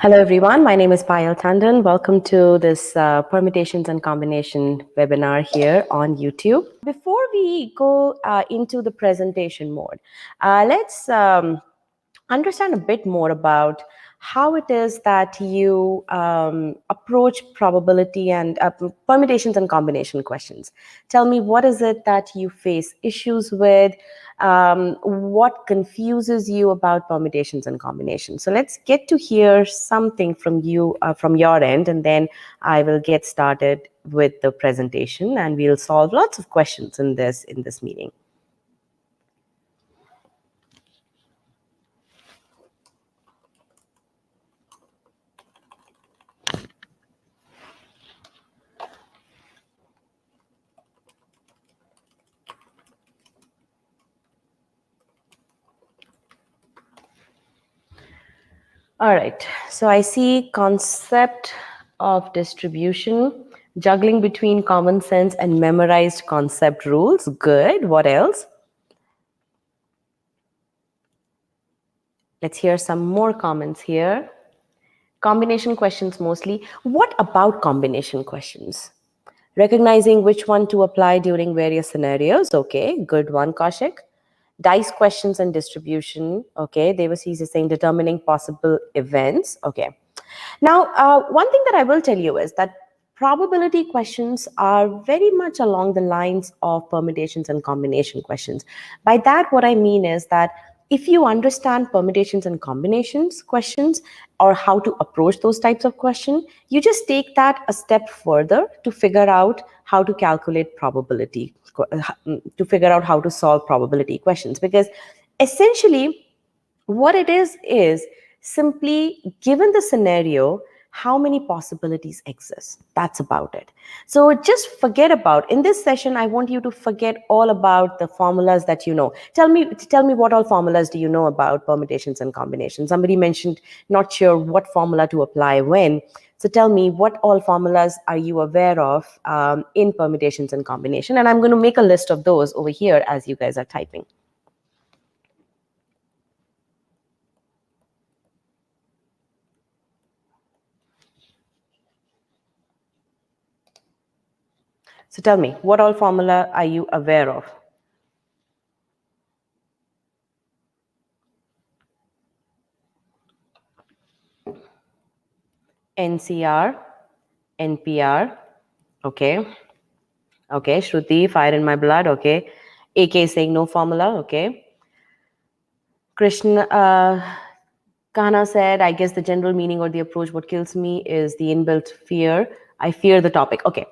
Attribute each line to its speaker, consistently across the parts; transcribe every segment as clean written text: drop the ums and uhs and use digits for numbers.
Speaker 1: Hello, everyone. My name is Payal Tandon. Welcome to this Permutations and Combination webinar here on YouTube. Before we go into the presentation mode, let's understand a bit more about how it is that you approach probability and permutations and combination questions. Tell me, what is it that you face issues with? What confuses you about permutations and combinations? So let's get to hear something from you, from your end, and then I will get started with the presentation, and we'll solve lots of questions in this meeting. All right, so I see concept of distribution, juggling between common sense and memorized concept rules. Good. What else? Let's hear some more comments here. Combination questions mostly. What about combination questions? Recognizing which one to apply during various scenarios. Okay, good one, Kaushik. Dice questions and distribution. Okay, Devasys is saying determining possible events. Okay. Now, one thing that I will tell you is that probability questions are very much along the lines of permutations and combination questions. By that, what I mean is that if you understand permutations and combinations questions or how to approach those types of questions, you just take that a step further to figure out how to calculate probability, to figure out how to solve probability questions. Because essentially, what it is simply given the scenario, how many possibilities exist. That's about it. So just forget about, in this session, I want you to forget all about the formulas that you know. Tell me what all formulas do you know about permutations and combinations? Somebody mentioned not sure what formula to apply when. So tell me, what all formulas are you aware of in permutations and combination? And I'm going to make a list of those over here as you guys are typing. So tell me, what all formula are you aware of? NCR, NPR, okay. Okay, Shruti, fire in my blood, okay. AK is saying no formula, okay. Krishna, Kahana said, I guess the general meaning or the approach, what kills me is the inbuilt fear. I fear the topic, okay.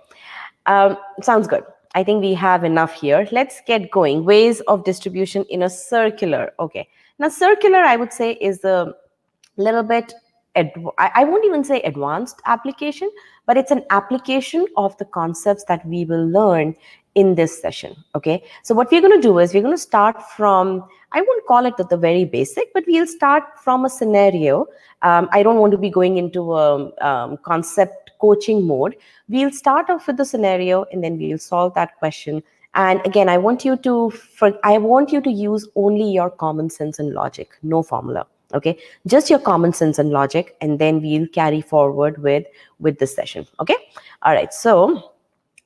Speaker 1: Sounds good. I think we have enough here. Let's get going. Ways of distribution in a circular, okay. Now, circular, I would say, is a little bit, I won't even say advanced application, but it's an application of the concepts that we will learn in this session, okay? So what we're going to do is we're going to start from, I won't call it the very basic, but we'll start from a scenario. I don't want to be going into a concept coaching mode. We'll start off with the scenario and then we'll solve that question. And again, I want you to use only your common sense and logic, no formula. Okay, just your common sense and logic, and then we'll carry forward with this session. Okay, all right, so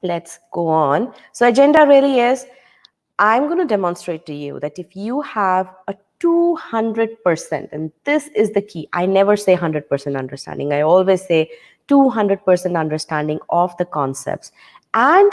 Speaker 1: let's go on. So agenda really is, I'm going to demonstrate to you that if you have a 200%, and this is the key, I never say 100% understanding, I always say 200% understanding of the concepts and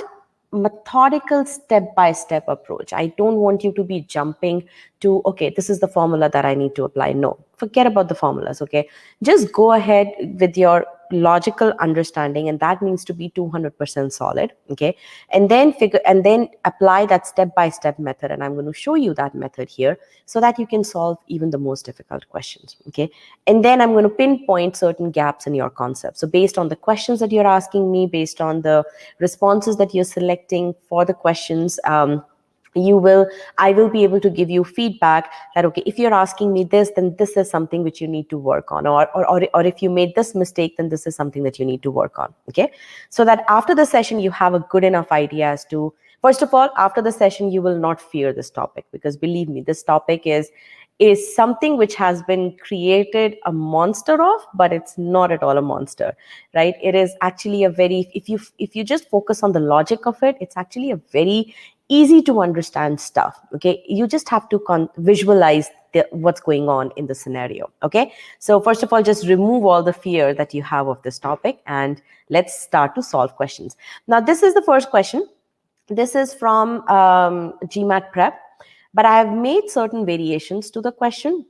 Speaker 1: methodical step-by-step approach. I don't want you to be jumping to, okay, this is the formula that I need to apply. No, forget about the formulas, okay? Just go ahead with your logical understanding, and that needs to be 200% solid, okay? And then apply that step-by-step method, and I'm going to show you that method here so that you can solve even the most difficult questions, okay? And then I'm going to pinpoint certain gaps in your concept. So based on the questions that you're asking me, based on the responses that you're selecting for the questions, I will be able to give you feedback that, okay, if you're asking me this, then this is something which you need to work on, or if you made this mistake, then this is something that you need to work on, okay? So that after the session, you have a good enough idea as to, first of all, after the session, you will not fear this topic, because believe me, this topic is is something which has been created a monster of, but it's not at all a monster, right? It is actually a very, if you just focus on the logic of it, it's actually a very easy to understand stuff. Okay, you just have to visualize what's going on in the scenario. Okay, so first of all, just remove all the fear that you have of this topic, and let's start to solve questions. Now, this is the first question. This is from GMAT Prep, but I have made certain variations to the question.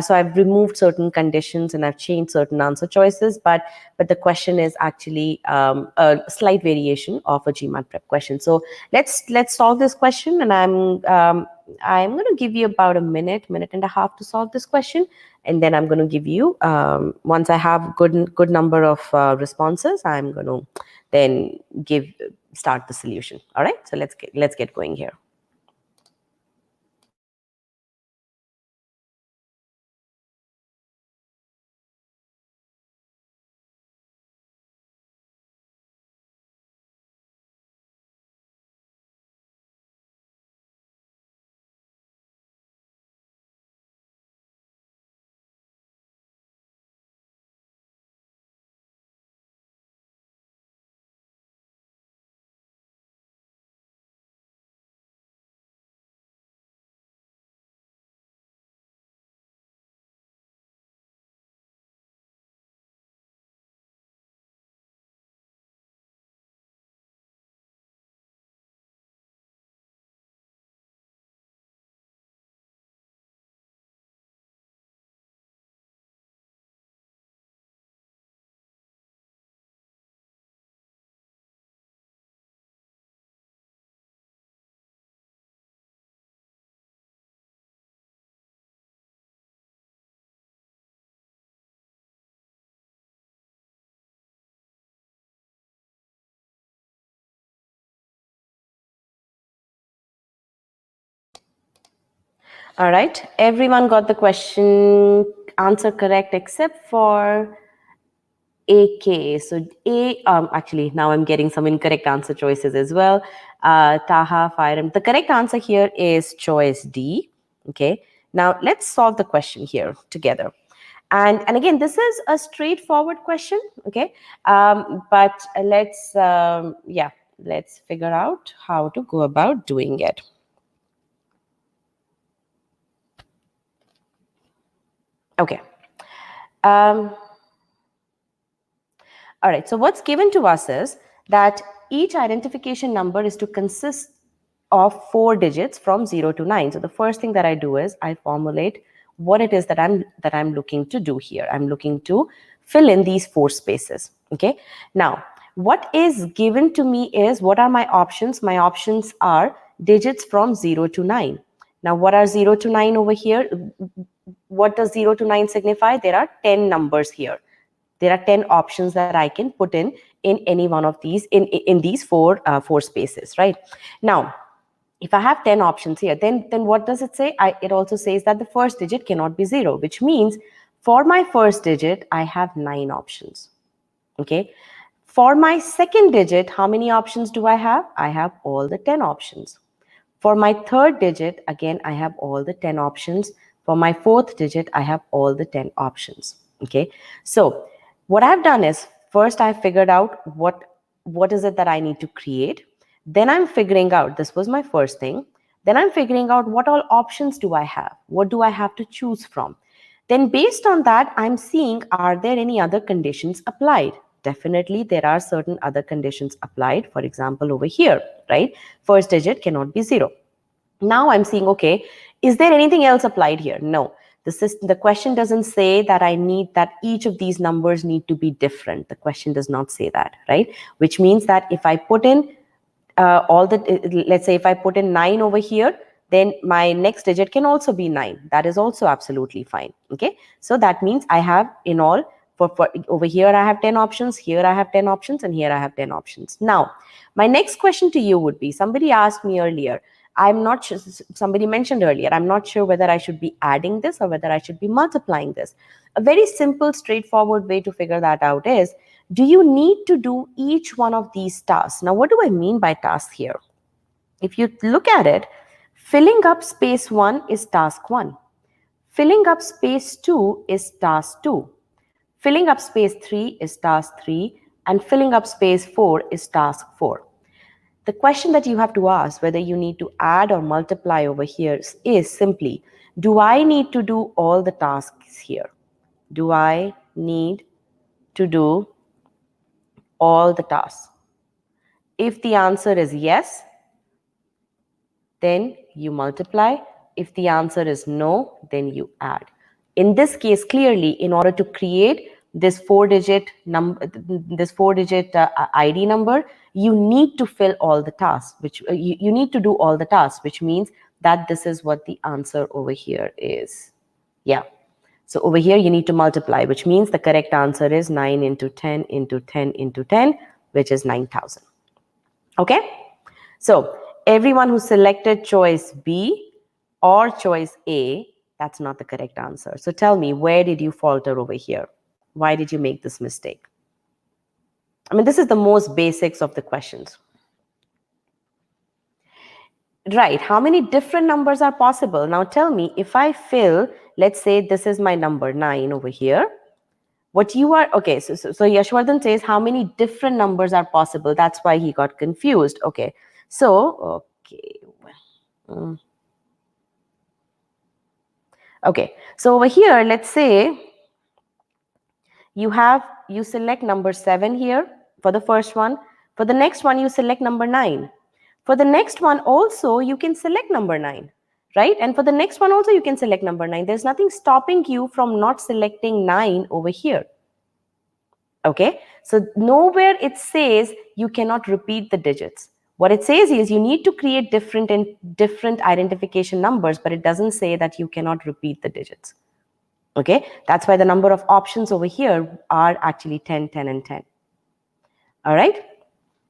Speaker 1: So I've removed certain conditions and I've changed certain answer choices, but the question is actually a slight variation of a GMAT Prep question. So let's solve this question, and I'm going to give you about a minute and a half to solve this question, and then I'm going to give you once I have good number of responses, I'm going to then start the solution. All right, so let's get going here. All right, everyone got the question answer correct except for AK. So A, actually now I'm getting some incorrect answer choices as well. Taha, Fairam. The correct answer here is choice D. Okay, now let's solve the question here together. And again, this is a straightforward question. Okay, but let's figure out how to go about doing it. Okay. All right, so what's given to us is that each identification number is to consist of 4 digits from 0 to 9. So the first thing that I do is I formulate what it is that I'm looking to do here. I'm looking to fill in these 4 spaces. Okay. Now, what is given to me is, what are my options? My options are digits from 0 to 9. Now, what are 0 to 9 over here? What does 0 to 9 signify? There are 10 numbers here. There are 10 options that I can put in any one of these, in these four spaces, right? Now, if I have 10 options here, then what does it say? It also says that the first digit cannot be 0, which means for my first digit, I have 9 options. Okay. For my second digit, how many options do I have? I have all the 10 options. For my third digit, again, I have all the 10 options. For my fourth digit, I have all the 10 options. Okay. So what I've done is, first I figured out what is it that I need to create. Then I'm figuring out, this was my first thing. Then I'm figuring out what all options do I have? What do I have to choose from? Then based on that, I'm seeing, are there any other conditions applied? Definitely, there are certain other conditions applied. For example, over here, right? First digit cannot be 0. Now I'm seeing, okay, is there anything else applied here? No. The question doesn't say that I need that each of these numbers need to be different. The question does not say that, right? Which means that if I put in let's say if I put in 9 over here, then my next digit can also be 9. That is also absolutely fine. Okay. So that means I have in all, for over here I have 10 options, here I have 10 options, and here I have 10 options. Now, my next question to you would be, somebody asked me earlier, I'm not sure, somebody mentioned earlier, I'm not sure whether I should be adding this or whether I should be multiplying this. A very simple, straightforward way to figure that out is, do you need to do each one of these tasks? Now, what do I mean by tasks here? If you look at it, filling up space 1 is task 1. Filling up space 2 is task 2. Filling up space 3 is task 3. And filling up space 4 is task 4. The question that you have to ask, whether you need to add or multiply over here, is simply, do I need to do all the tasks here? Do I need to do all the tasks? If the answer is yes, then you multiply. If the answer is no, then you add. In this case, clearly, in order to create this four-digit ID number, you need to fill all the tasks, which you need to do all the tasks, which means that this is what the answer over here is. Yeah. So over here, you need to multiply, which means the correct answer is 9 into 10 into 10 into 10, which is 9,000. Okay? So everyone who selected choice B or choice A, that's not the correct answer. So tell me, where did you falter over here? Why did you make this mistake? I mean, this is the most basics of the questions. Right, how many different numbers are possible? Now tell me, if I fill, let's say this is my number 9 over here. What you are, okay, so Yashwardhan says how many different numbers are possible. That's why he got confused. Okay, so, okay. Okay, so over here, let's say you select number 7 here for the first one. For the next one, you select number 9. For the next one also, you can select number 9, right? And for the next one also, you can select number 9. There's nothing stopping you from not selecting 9 over here. Okay, so nowhere it says you cannot repeat the digits. What it says is you need to create different identification numbers, but it doesn't say that you cannot repeat the digits. Okay, that's why the number of options over here are actually 10, 10, and 10. All right.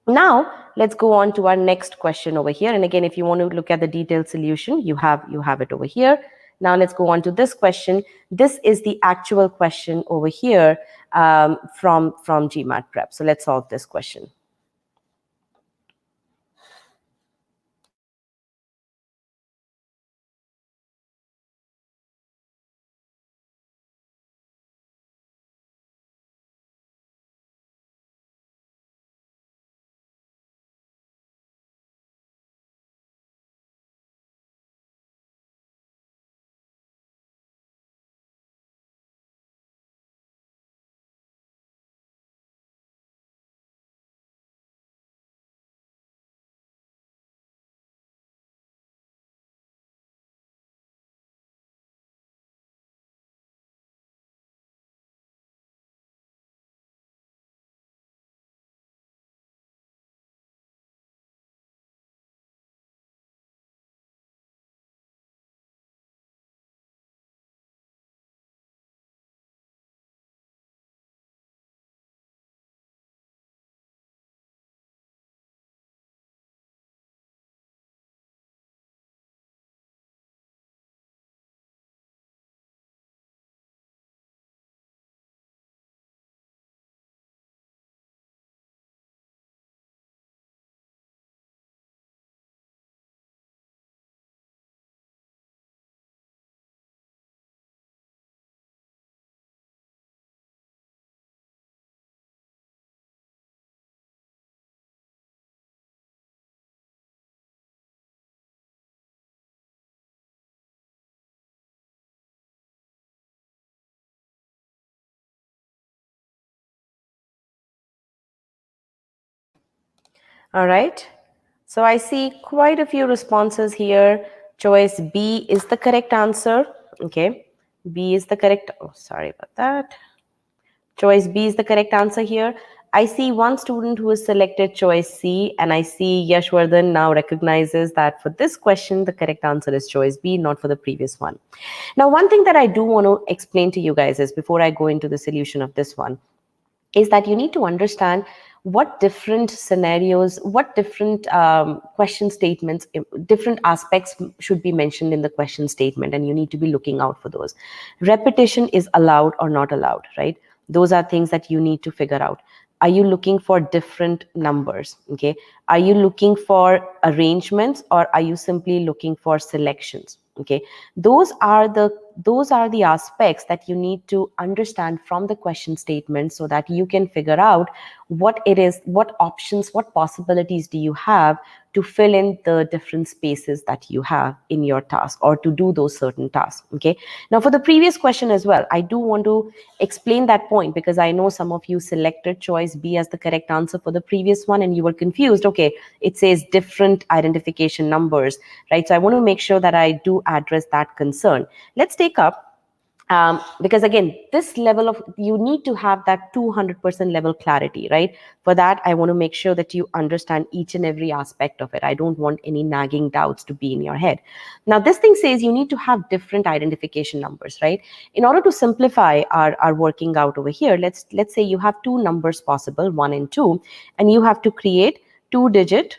Speaker 1: Now, let's go on to our next question over here. And again, if you want to look at the detailed solution, you have it over here. Now, let's go on to this question. This is the actual question over here from GMAT Prep. So let's solve this question. All right. So I see quite a few responses here. Choice B is the correct answer. Okay. B is the correct. Oh, sorry about that. Choice B is the correct answer here. I see one student who has selected choice C, and I see Yashwardhan now recognizes that for this question, the correct answer is choice B, not for the previous one. Now, one thing that I do want to explain to you guys is, before I go into the solution of this one, is that you need to understand what different scenarios, what different question statements, different aspects should be mentioned in the question statement, and you need to be looking out for those. Repetition is allowed or not allowed, right? Those are things that you need to figure out. Are you looking for different numbers? Okay. Are you looking for arrangements, or are you simply looking for selections? Okay. Those are the those are the aspects that you need to understand from the question statement so that you can figure out what it is, what options, what possibilities do you have to fill in the different spaces that you have in your task or to do those certain tasks. Okay. Now for the previous question as well, I do want to explain that point because I know some of you selected choice B as the correct answer for the previous one and you were confused. Okay, it says different identification numbers, right? So I want to make sure that I do address that concern. Let's take up because again, this level of, you need to have that 200% level clarity, right? For that, I want to make sure that you understand each and every aspect of it. I don't want any nagging doubts to be in your head. Now, this thing says you need to have different identification numbers, right? In order to simplify our working out over here, let's say you have two numbers possible, 1 and 2, and you have to create 2-digit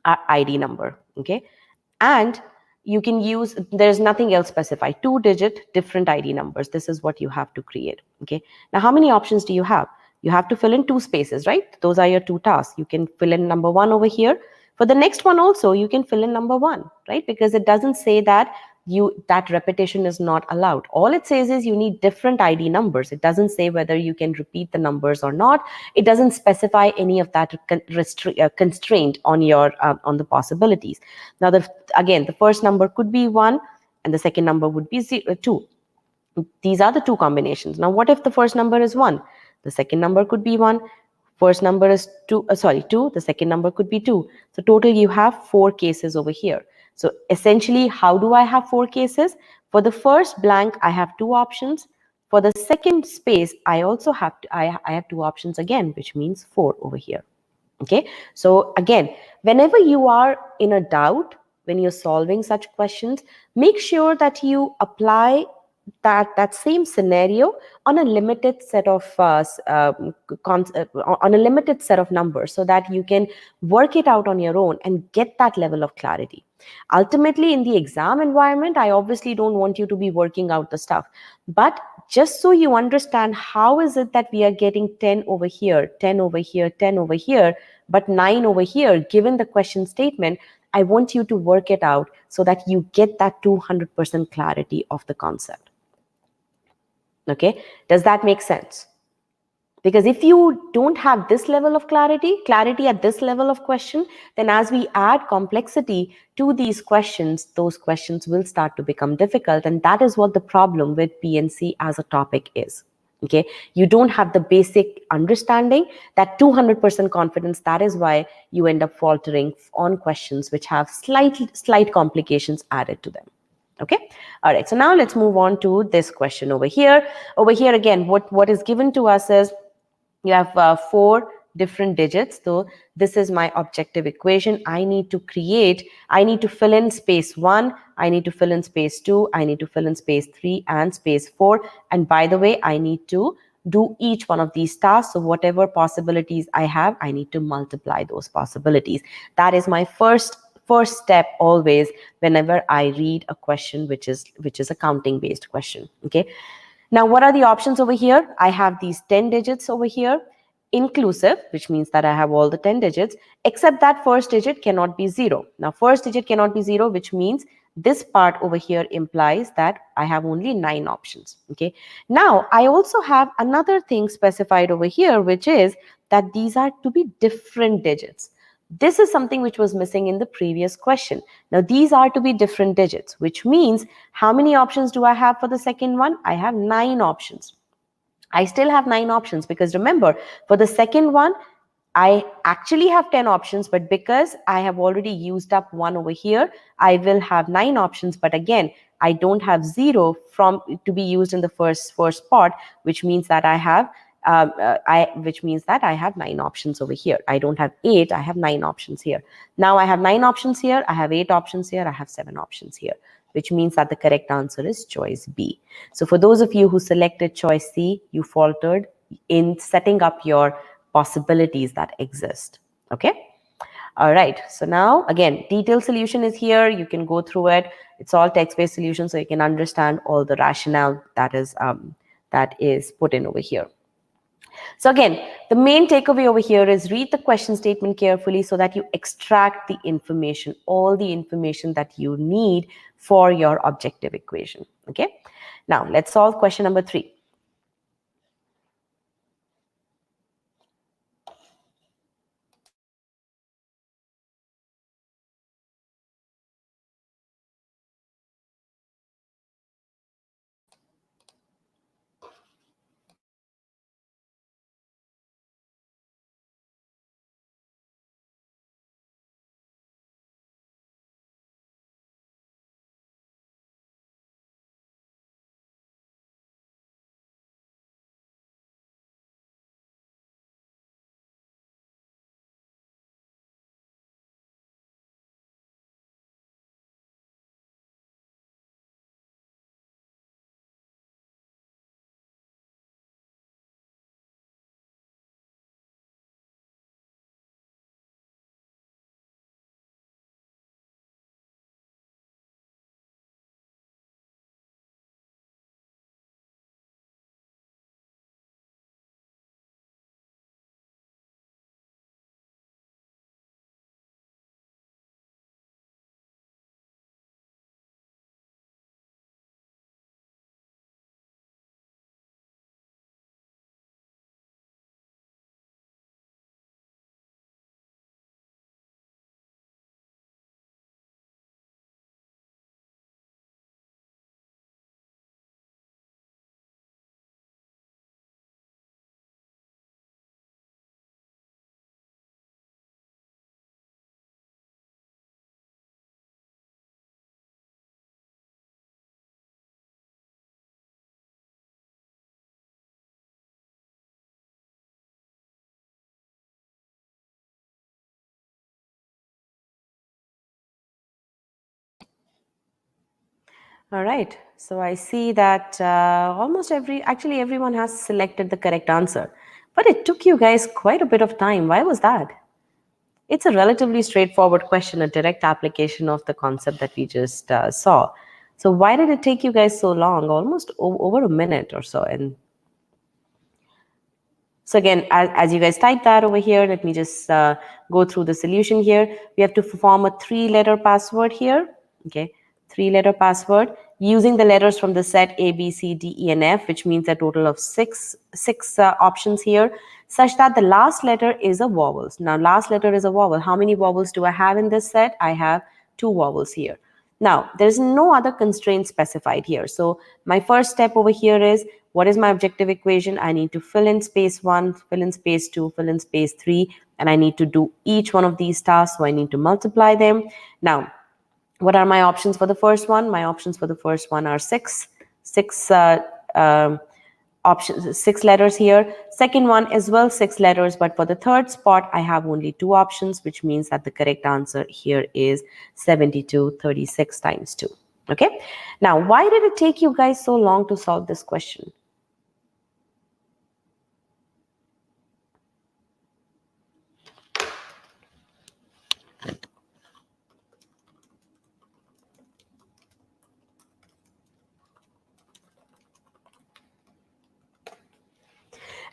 Speaker 1: ID number, okay? And you can use, there's nothing else specified, 2-digit different ID numbers. This is what you have to create, okay? Now, how many options do you have? You have to fill in 2 spaces, right? Those are your 2 tasks. You can fill in number 1 over here. For the next one also, you can fill in number 1, right? Because it doesn't say that that repetition is not allowed. All it says is you need different ID numbers. It doesn't say whether you can repeat the numbers or not. It doesn't specify any of that constraint on your on the possibilities. Now, again, the first number could be 1 and the second number would be 2. These are the 2 combinations. Now, what if the first number is 1? The second number could be 1. First number is 2, 2. The second number could be 2. So total, you have 4 cases over here. So essentially, how do I have 4 cases? For the first blank, I have 2 options. For the second space, I also have I have 2 options again, which means 4 over here. Okay. So again, whenever you are in a doubt, when you're solving such questions, make sure that you apply that same scenario on a limited set of on a limited set of numbers so that you can work it out on your own and get that level of clarity. Ultimately, in the exam environment, I obviously don't want you to be working out the stuff, but just so you understand how is it that we are getting 10 over here, 10 over here, 10 over here, but 9 over here, given the question statement, I want you to work it out so that you get that 200% clarity of the concept. Okay, does that make sense? Because if you don't have this level of clarity at this level of question, then as we add complexity to these questions, those questions will start to become difficult. And that is what the problem with PNC as a topic is. Okay, you don't have the basic understanding, that 200% confidence. That is why you end up faltering on questions which have slight complications added to them. Okay, all right, so now let's move on to this question over here. Over here again, what is given to us is you have 4 different digits. So this is my objective equation. I need to fill in space 1, I need to fill in space 2, I need to fill in space 3 and space 4. And by the way, I need to do each one of these tasks. So whatever possibilities I have, I need to multiply those possibilities. That is my first step always whenever I read a question which is a counting based question. Okay. Now, what are the options over here? I have these 10 digits over here, inclusive, which means that I have all the 10 digits, except that first digit cannot be 0. Now, first digit cannot be 0, which means this part over here implies that I have only 9 options. Okay. Now, I also have another thing specified over here, which is that these are to be different digits. This is something which was missing in the previous question. Now, these are to be different digits, which means how many options do I have for the second one? I have 9 options. I still have 9 options because remember, for the second one, I actually have 10 options, but because I have already used up 1 over here, I will have 9 options. But again, I don't have 0 to be used in the first part, which means that I have 9 options over here. I don't have 8, I have 9 options here. Now I have 9 options here, I have 8 options here, I have 7 options here, which means that the correct answer is choice B. So for those of you who selected choice C, you faltered in setting up your possibilities that exist. Okay. All right. So now again, detailed solution is here. You can go through it. It's all text-based solution, so you can understand all the rationale that is put in over here. So again, the main takeaway over here is read the question statement carefully so that you extract the information, all the information that you need for your objective equation. Okay. Now let's solve question number 3. All right. So I see that actually everyone has selected the correct answer. But it took you guys quite a bit of time. Why was that? It's a relatively straightforward question, a direct application of the concept that we just saw. So why did it take you guys so long? Almost over a minute or so. And so again, as you guys type that over here, let me just go through the solution here. We have to form a 3-letter password here. Okay, 3-letter password using the letters from the set A, B, C, D, E, and F, which means a total of six options here, such that the last letter is a vowel. Now, last letter is a vowel. How many vowels do I have in this set? I have 2 vowels here. Now, there's no other constraint specified here. So my first step over here is, what is my objective equation? I need to fill in space 1, fill in space 2, fill in space 3, and I need to do each one of these tasks. So I need to multiply them. Now, what are my options for the first one? My options for the first one are 6 options, 6 letters here. Second one as well, 6 letters, but for the third spot, I have only 2 options, which means that the correct answer here is 7236 times 2. Okay. Now, why did it take you guys so long to solve this question?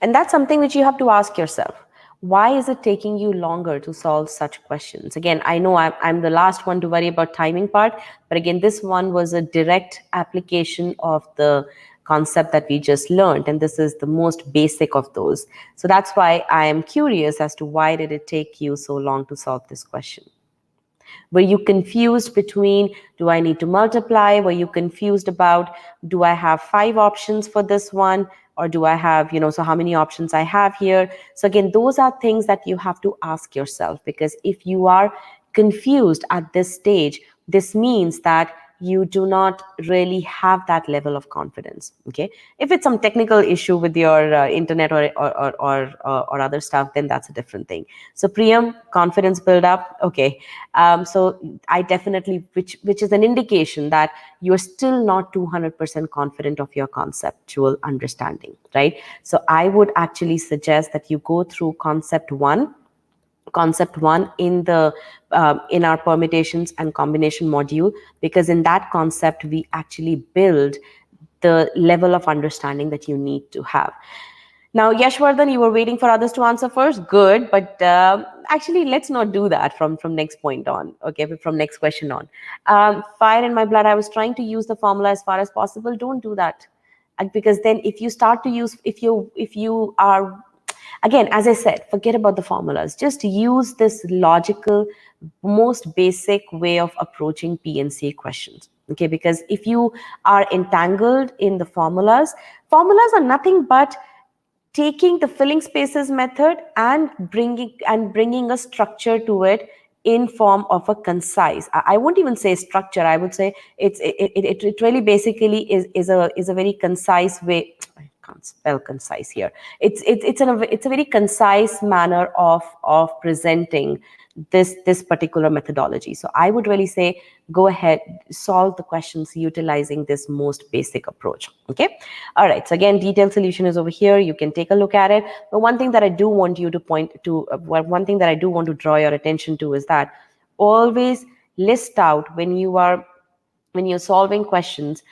Speaker 1: And that's something which you have to ask yourself. Why is it taking you longer to solve such questions? Again, I know I'm the last one to worry about timing part, but again, this one was a direct application of the concept that we just learned, and this is the most basic of those. So that's why I am curious as to why did it take you so long to solve this question? Were you confused between, do I need to multiply? Were you confused about, do I have 5 options for this one? Or do I have, so how many options I have here? So again, those are things that you have to ask yourself, because if you are confused at this stage, this means that you do not really have that level of confidence. Okay, if it's some technical issue with your internet or other stuff, then that's a different thing. So Priyam, confidence build up. Okay, so I definitely, which is an indication that you're still not 200% confident of your conceptual understanding, right? So I would actually suggest that you go through concept one in the in our permutations and combination module, because in that concept we actually build the level of understanding that you need to have. Now, Yashvardhan, you were waiting for others to answer first. Good, but actually, let's not do that from next point on. Okay, from next question on. Fire in my blood. I was trying to use the formula as far as possible. Don't do that, because then if you start to use, if you are, again, as I said, forget about the formulas. Just use this logical, most basic way of approaching PNC questions. Okay, because if you are entangled in the formulas are nothing but taking the filling spaces method and bringing a structure to it in form of a concise, I won't even say structure, I would say it really basically is a very concise way. I can't spell concise here. It's a very concise manner of presenting this particular methodology. So I would really say go ahead, solve the questions utilizing this most basic approach. Okay, all right, so again, detailed solution is over here. You can take a look at it. But one thing that I do want you to point to, one thing that I do want to draw your attention to is that always list out when you're solving questions,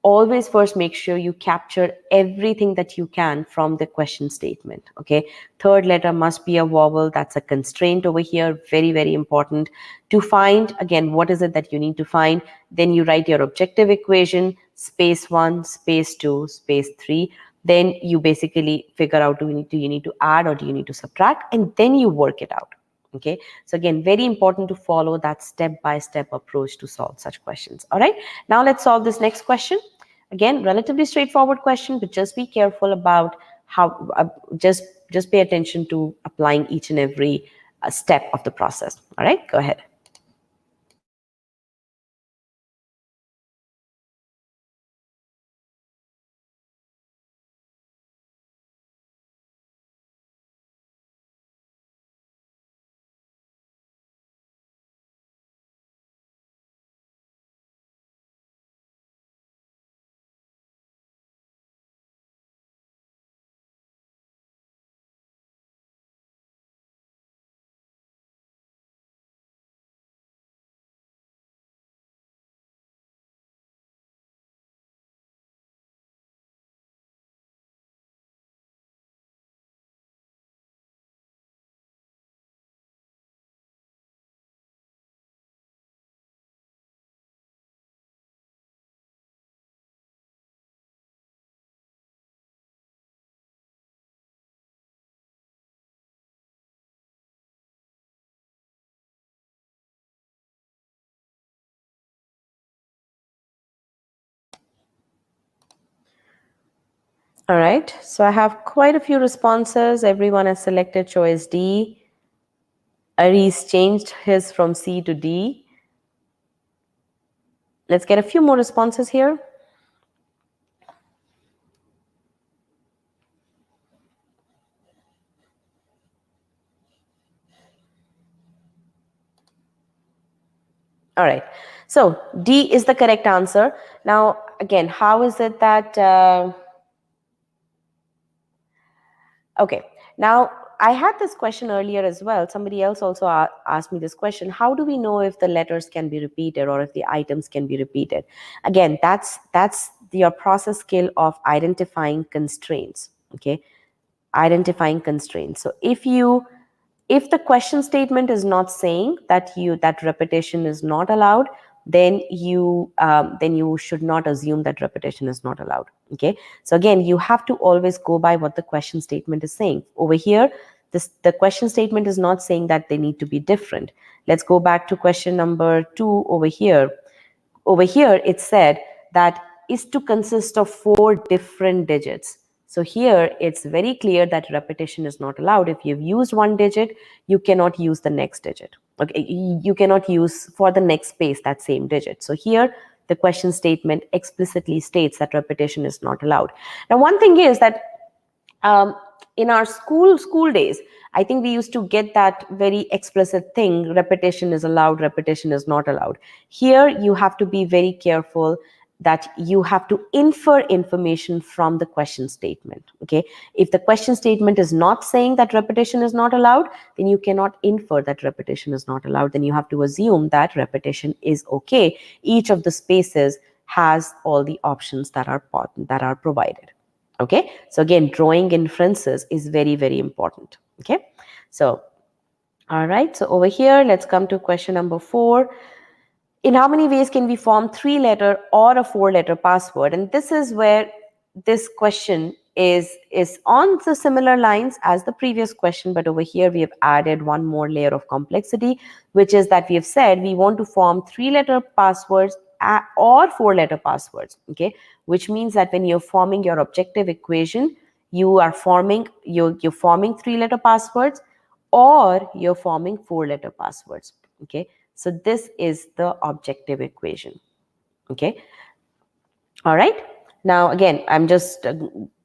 Speaker 1: always first make sure you capture everything that you can from the question statement. Okay, third letter must be a vowel. That's a constraint over here, very, very important to find. Again, what is it that you need to find? Then you write your objective equation, space 1, space 2, space 3. Then you basically figure out, do you need to add or do you need to subtract, and then you work it out. Okay, so again, very important to follow that step-by-step approach to solve such questions. All right, now let's solve this next question. Again, relatively straightforward question, but just be careful about how, just pay attention to applying each and every step of the process. All right, go ahead. All right, so I have quite a few responses. Everyone has selected choice D. Aries changed his from C to D. Let's get a few more responses here. All right, so D is the correct answer. Now, again, how is it that, okay, now I had this question earlier as well. Somebody else also asked me this question. How do we know if the letters can be repeated or if the items can be repeated? Again, that's your process skill of identifying constraints, okay? Identifying constraints. So if the question statement is not saying that repetition is not allowed, then you should not assume that repetition is not allowed. Okay, so again, you have to always go by what the question statement is saying. Over here, the question statement is not saying that they need to be different. Let's go back to question number 2 over here. Over here, it said that is to consist of 4 different digits. So here, it's very clear that repetition is not allowed. If you've used one digit, you cannot use the next digit. Okay, you cannot use for the next space that same digit. So here, the question statement explicitly states that repetition is not allowed. Now, one thing is that in our school days, I think we used to get that very explicit thing: repetition is allowed, repetition is not allowed. Here you have to be very careful that you have to infer information from the question statement. Okay, if the question statement is not saying that repetition is not allowed, then you cannot infer that repetition is not allowed. Then you have to assume that repetition is okay. Each of the spaces has all the options that are provided. Okay, so again, drawing inferences is very, very important. Okay, so all right, so over here, let's come to question number 4. In how many ways can we form 3-letter or a 4-letter password? And this is where this question is on the similar lines as the previous question, but over here we have added one more layer of complexity, which is that we have said we want to form 3-letter passwords or 4-letter passwords. Okay, which means that when you're forming your objective equation, you're forming 3-letter passwords, or you're forming 4-letter passwords. Okay, so this is the objective equation. Okay, all right. Now again, I'm just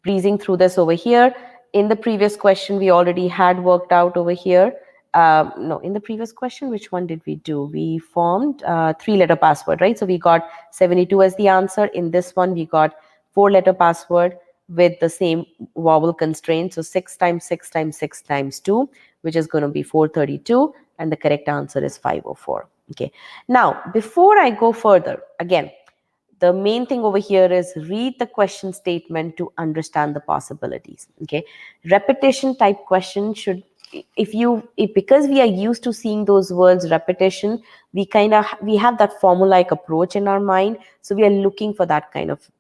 Speaker 1: breezing through this over here. In the previous question, we already had worked out over here. No, in the previous question, which one did we do? We formed 3-letter password, right? So we got 72 as the answer. In this one, we got 4-letter password with the same vowel constraint. So 6 times 6 times 6 times 2, which is going to be 432. And the correct answer is 504. Okay. Now, before I go further, again, the main thing over here is read the question statement to understand the possibilities. Okay, repetition type question should, because we are used to seeing those words repetition, we have that formulaic approach in our mind, so we are looking for that kind of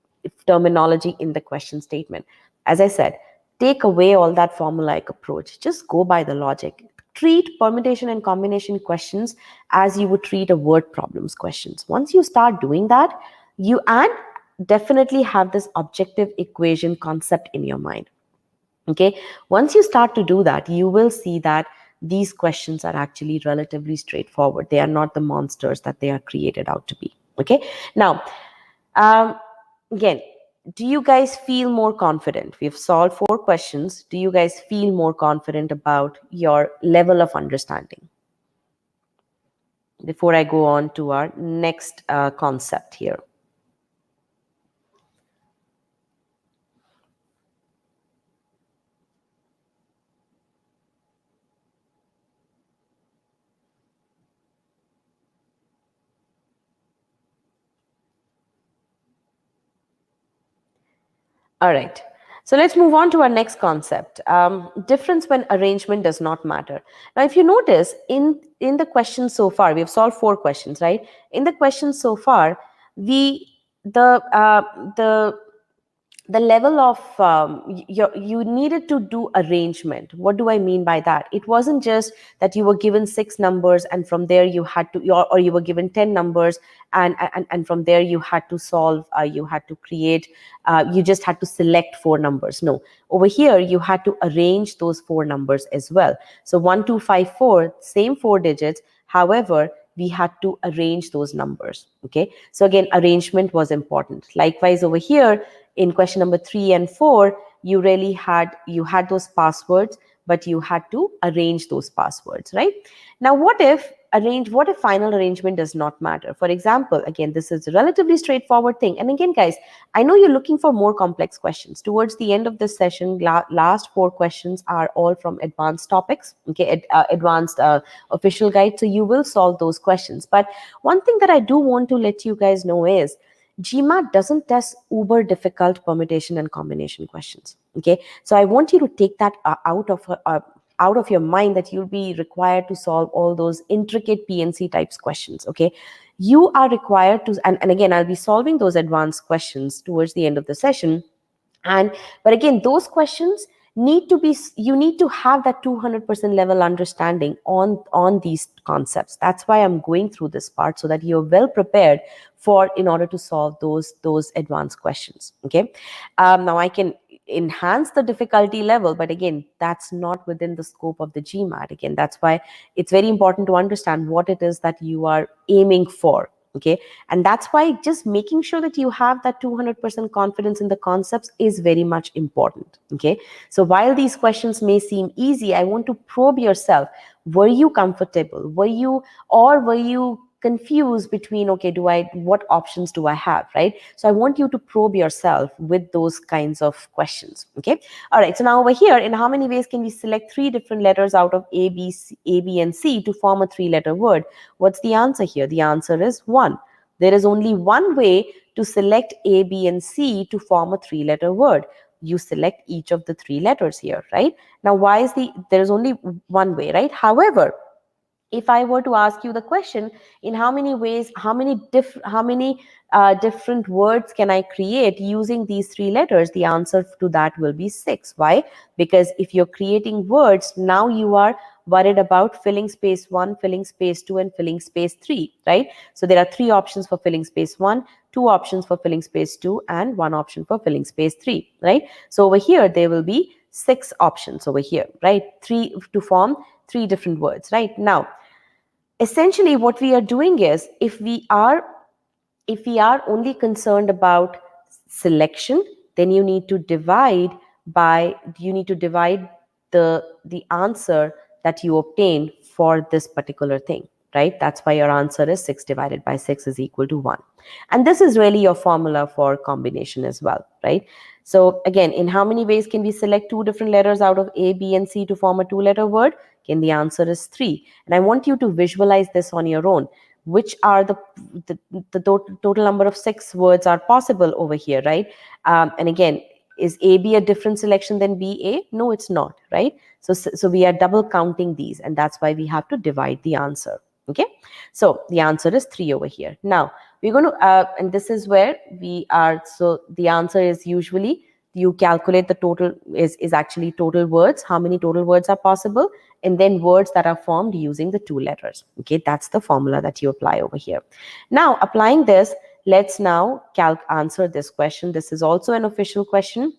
Speaker 1: terminology in the question statement. As I said, take away all that formulaic approach, just go by the logic. Treat permutation and combination questions as you would treat a word problems questions. Once you start doing that, you definitely have this objective equation concept in your mind. Okay, once you start to do that, you will see that these questions are actually relatively straightforward. They are not the monsters that they are created out to be. Okay, now again, do you guys feel more confident? We've solved 4 questions. Do you guys feel more confident about your level of understanding? Before I go on to our next concept here. All right. So let's move on to our next concept. Difference when arrangement does not matter. Now, if you notice in the questions so far, we have solved 4 questions, right? In the questions so far, the level of you needed to do arrangement. What do I mean by that? It wasn't just that you were given 6 numbers and from there you had to, or you were given 10 numbers and from there you had to solve, you had to create, you just had to select 4 numbers. No, over here you had to arrange those 4 numbers as well. So 1 2 5 4, same 4 digits. However, we had to arrange those numbers. Okay, so again, arrangement was important. Likewise, over here in question number 3 and 4, you had those passwords, but you had to arrange those passwords, right? Now, what if final arrangement does not matter? For example, again, this is a relatively straightforward thing. And again, guys, I know you're looking for more complex questions. Towards the end of this session, last 4 questions are all from advanced topics, okay, advanced official guide. So you will solve those questions. But one thing that I do want to let you guys know is GMAT doesn't test uber difficult permutation and combination questions. Okay, so I want you to take that out of your mind, that you'll be required to solve all those intricate PNC types questions. Okay, you are required to, and again, I'll be solving those advanced questions towards the end of the session. But again, those questions you need to have that 200% level understanding on these concepts. That's why I'm going through this part, so that you're well prepared in order to solve those advanced questions. Okay, now I can enhance the difficulty level, but again, that's not within the scope of the GMAT. Again, that's why it's very important to understand what it is that you are aiming for. Okay, and that's why just making sure that you have that 200% confidence in the concepts is very much important. Okay, so while these questions may seem easy, I want to probe yourself. Were you comfortable? Were you confused between, okay, what options do I have, right? So I want you to probe yourself with those kinds of questions. Okay, all right, so now over here, in how many ways can we select 3 different letters out of A, B, and C to form a 3-letter word? What's the answer here? The answer is 1. There is only one way to select A, B, and C to form a 3-letter word. you select each of the 3 letters here, right? Now, why is there's only one way, right? However, if I were to ask you the question, in how many ways, how many different words can I create using these 3 letters? The answer to that will be 6. Why? Because if you're creating words, now you are worried about filling space 1, filling space 2, and filling space 3, right? So there are 3 options for filling space 1, 2 options for filling space 2, and 1 option for filling space 3, right? So over here, there will be 6 options over here, right? 3 to form 3 different words, right? Now, essentially what we are doing is, if we are only concerned about selection, then you need to divide the answer that you obtain for this particular thing, right? That's why your answer is 6 divided by 6 is equal to 1. And this is really your formula for combination as well, right? So again, in how many ways can we select 2 different letters out of A, B, and C to form a 2-letter word? Again, the answer is 3. And I want you to visualize this on your own. Which are the total number of 6 words are possible over here, right? And again, is AB a different selection than BA? No, it's not, right? So we are double counting these, and that's why we have to divide the answer. Okay, so the answer is 3 over here. Now we're going to, and this is where we are. So the answer is usually you calculate the total is actually total words, how many total words are possible, and then words that are formed using the 2 letters. Okay, that's the formula that you apply over here. Now, applying this, let's now answer this question. This is also an official question.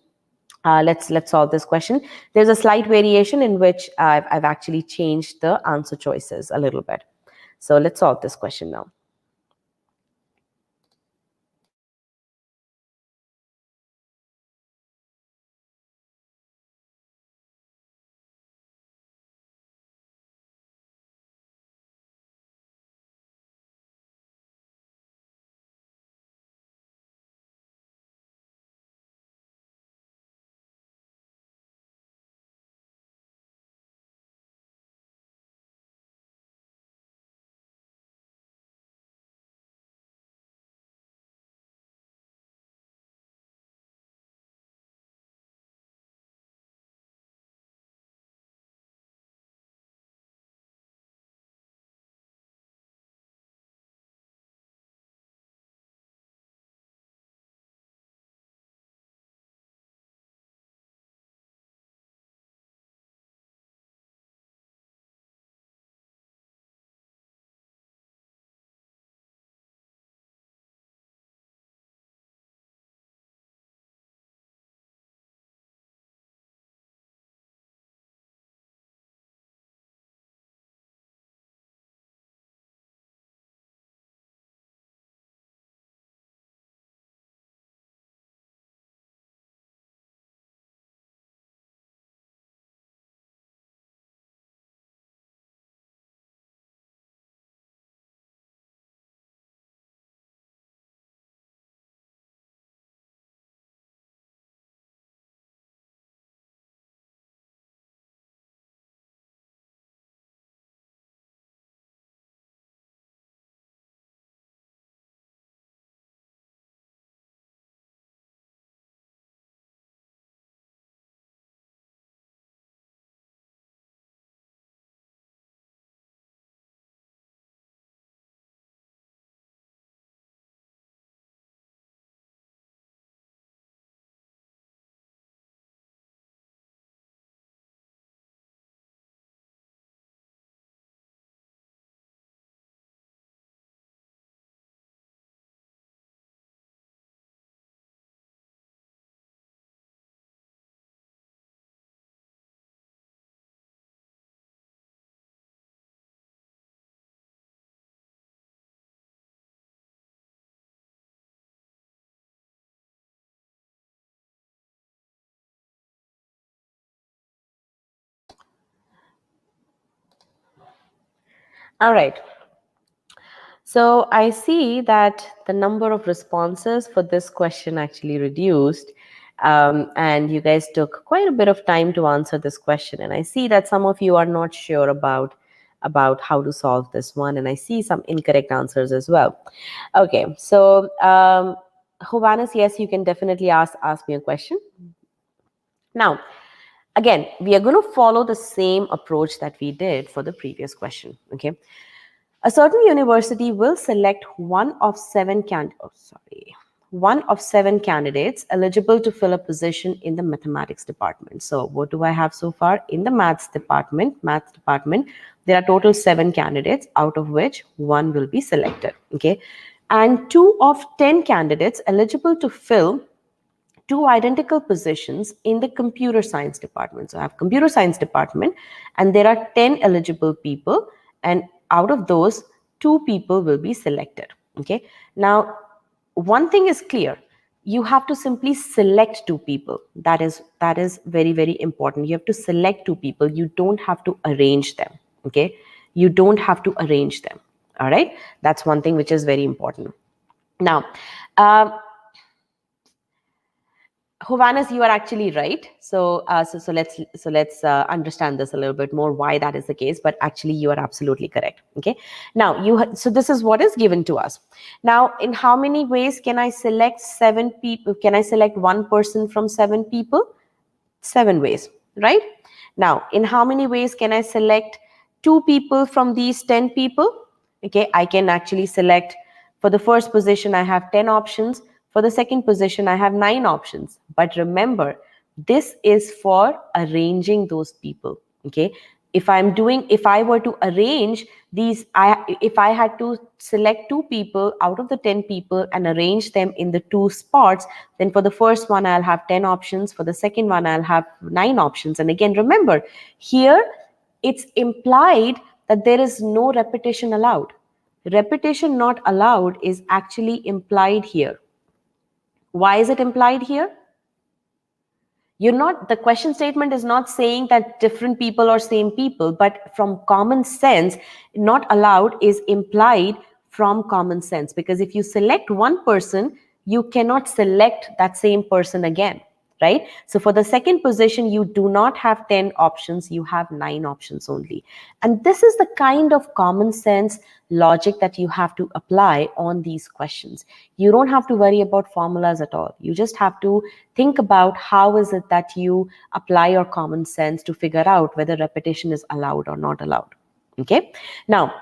Speaker 1: Let's solve this question. There's a slight variation in which I've actually changed the answer choices a little bit. So let's solve this question now. All right. So I see that the number of responses for this question actually reduced. And you guys took quite a bit of time to answer this question. And I see that some of you are not sure about how to solve this one. And I see some incorrect answers as well. Okay, so Hovannes, yes, you can definitely ask me a question. Now, again, we are going to follow the same approach that we did for the previous question. Okay. A certain university will select one of seven candidates eligible to fill a position in the mathematics department. So what do I have so far? In the maths department, there are total 7 candidates, out of which one will be selected. Okay. And 2 of 10 candidates eligible to fill 2 identical positions in the computer science department. So I have computer science department, and there are 10 eligible people, and out of those, 2 people will be selected. Okay. Now, one thing is clear. You have to simply select 2 people. That is very, very important. You have to select 2 people. You don't have to arrange them. Okay. You don't have to arrange them. All right. That's one thing which is very important. Now, Hovannes, you are actually right. So let's understand this a little bit more, why that is the case. But actually, you are absolutely correct. Okay. Now so this is what is given to us. Now, in how many ways can I select 7 people? Can I select one person from 7 people? 7 ways, right? Now, in how many ways can I select 2 people from these 10 people? Okay, I can actually select, for the first position, I have 10 options. For the second position, I have 9 options. But remember, this is for arranging those people. Okay, if I were to arrange these, if I had to select 2 people out of the 10 people and arrange them in the 2 spots, then for the first one I'll have 10 options, for the second one I'll have 9 options. And again, remember, here it's implied that there is no repetition allowed. Repetition not allowed is actually implied here. Why is it implied here? The question statement is not saying that different people are same people, but from common sense, not allowed is implied from common sense, because if you select one person, you cannot select that same person again, right? So for the second position, you do not have 10 options, you have 9 options only. And this is the kind of common sense logic that you have to apply on these questions. You don't have to worry about formulas at all. You just have to think about how is it that you apply your common sense to figure out whether repetition is allowed or not allowed. Okay. Now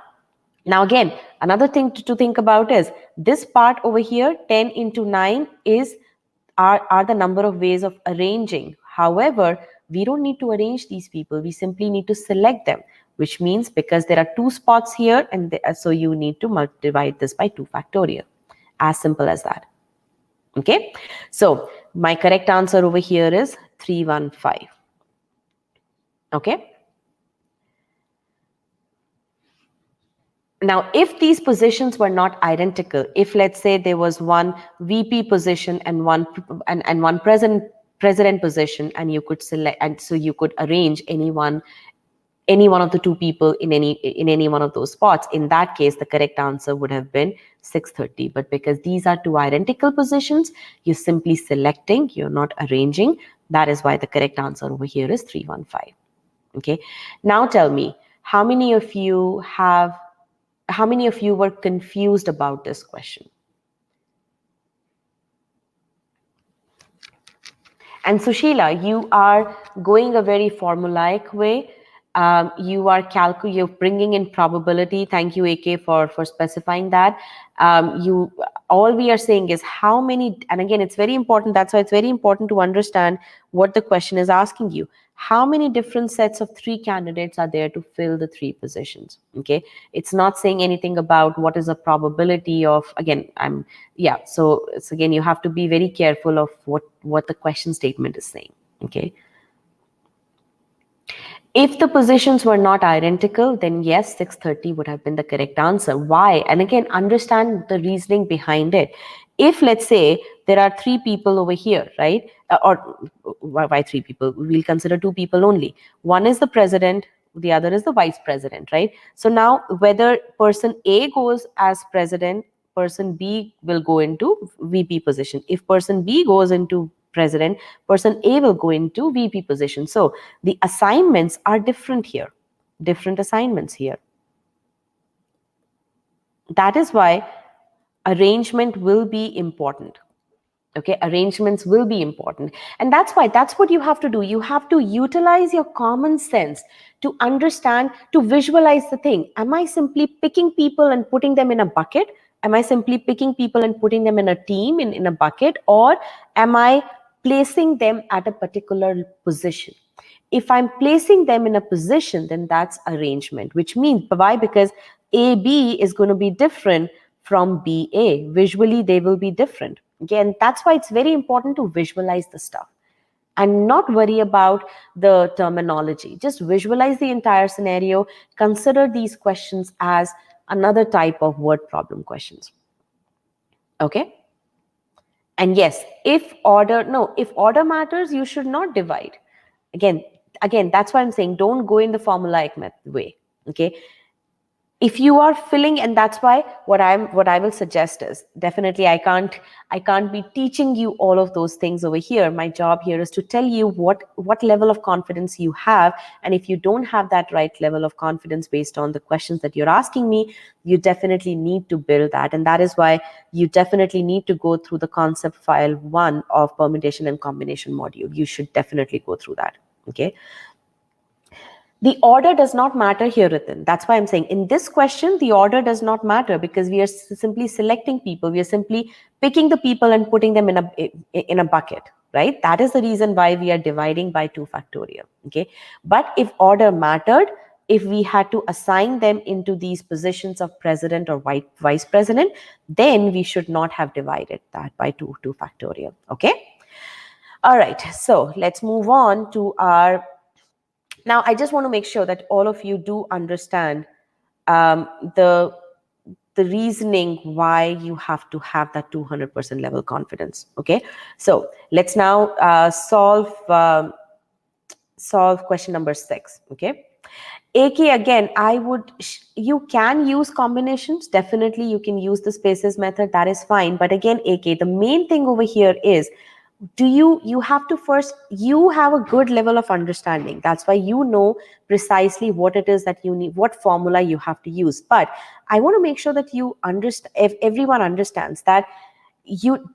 Speaker 1: again, another thing to think about is this part over here, 10 into 9 are the number of ways of arranging. However, we don't need to arrange these people. We simply need to select them, which means because there are 2 spots here, and so you need to divide this by 2 factorial. As simple as that. Okay. So my correct answer over here is 315. Okay. Now, if these positions were not identical, if let's say there was one VP position and one president position, and you could select, and so you could arrange any one of the 2 people in any one of those spots, in that case the correct answer would have been 630. But because these are 2 identical positions, you're simply selecting, you're not arranging. That is why the correct answer over here is 315. Okay. Now tell me, how many of you were confused about this question? And Sushila, you are going a very formulaic way. You're bringing in probability. Thank you, AK, for specifying that. All we are saying is how many, and again, it's very important. That's why it's very important to understand what the question is asking you. How many different sets of 3 candidates are there to fill the 3 positions? Okay, it's not saying anything about what is a probability of. Again, so it's, again, you have to be very careful of what the question statement is saying. Okay. If the positions were not identical, then yes, 630 would have been the correct answer. Why? And again, understand the reasoning behind it. If, let's say, there are 3 people over here, right? Or why 3 people? We'll consider 2 people only. One is the president, the other is the vice president, right? So now whether person A goes as president, person B will go into VP position. If person B goes into president, person A will go into VP position. So the assignments are different here, different assignments here. That is why arrangement will be important. Okay, arrangements will be important. And that's what you have to do. You have to utilize your common sense to understand, to visualize the thing. Am I simply picking people and putting them in a bucket? Am I simply picking people and putting them in a team, in a bucket? Or am I placing them at a particular position? If I'm placing them in a position, then that's arrangement, which means why? Because AB is going to be different from BA. Visually, they will be different. Again, that's why it's very important to visualize the stuff and not worry about the terminology. Just visualize the entire scenario. Consider these questions as another type of word problem questions. Okay? And yes, if order matters, you should not divide. Again, that's why I'm saying don't go in the formulaic way. Okay, if you are filling, and that's why what I will suggest is, definitely I can't be teaching you all of those things over here. My job here is to tell you what level of confidence you have, and if you don't have that right level of confidence based on the questions that you're asking me, you definitely need to build that. And that is why you definitely need to go through the concept file 1 of permutation and combination module. You should definitely go through that. Okay, the order does not matter here, Ritin. That's why I'm saying in this question, the order does not matter, because we are simply selecting people. We are simply picking the people and putting them in a bucket, right? That is the reason why we are dividing by 2 factorial. Okay. But if order mattered, if we had to assign them into these positions of president or vice president, then we should not have divided that by 2 factorial. Okay. All right. So let's move on to our. Now, I just want to make sure that all of you do understand um, the the reasoning why you have to have that 200% level confidence. Okay, so let's now solve question number 6. Okay, AK, again, you can use combinations. Definitely, you can use the spaces method. That is fine. But again, AK, the main thing over here is, you have to first, you have a good level of understanding. That's why you know precisely what it is that you need, what formula you have to use. But I want to make sure that you understand, if everyone understands that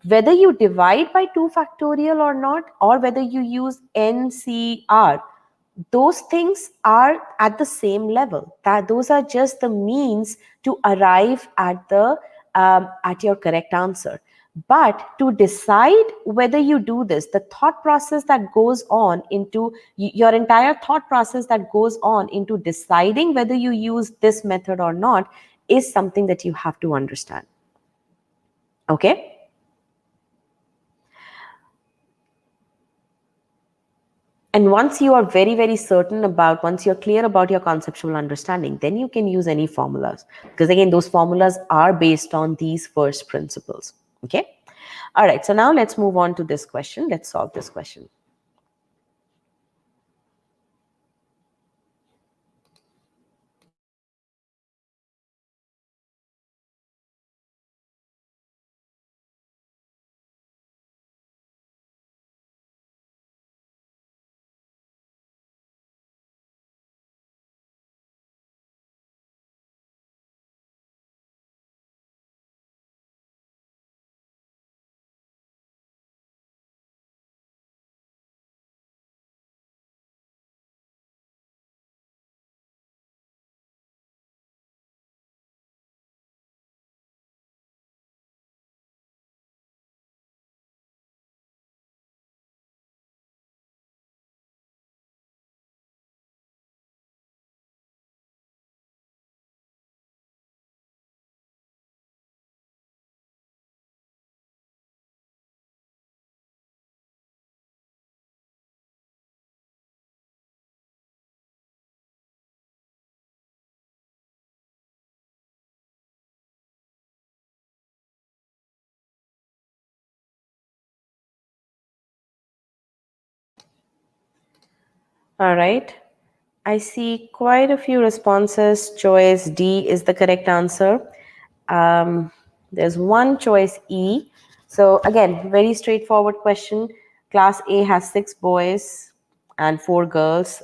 Speaker 1: whether you divide by 2 factorial or not, or whether you use NCR, those things are at the same level. That those are just the means to arrive at the at your correct answer. But to decide whether you do this, the thought process that goes on into your entire thought process that goes on into deciding whether you use this method or not is something that you have to understand. Okay. And once you are very, very certain about, once you're clear about your conceptual understanding, then you can use any formulas. Because again, those formulas are based on these first principles. Okay. All right. So now let's move on to this question. Let's solve this question. All right. I see quite a few responses. Choice D is the correct answer. There's one choice E. So again, very straightforward question. Class A has 6 boys and 4 girls.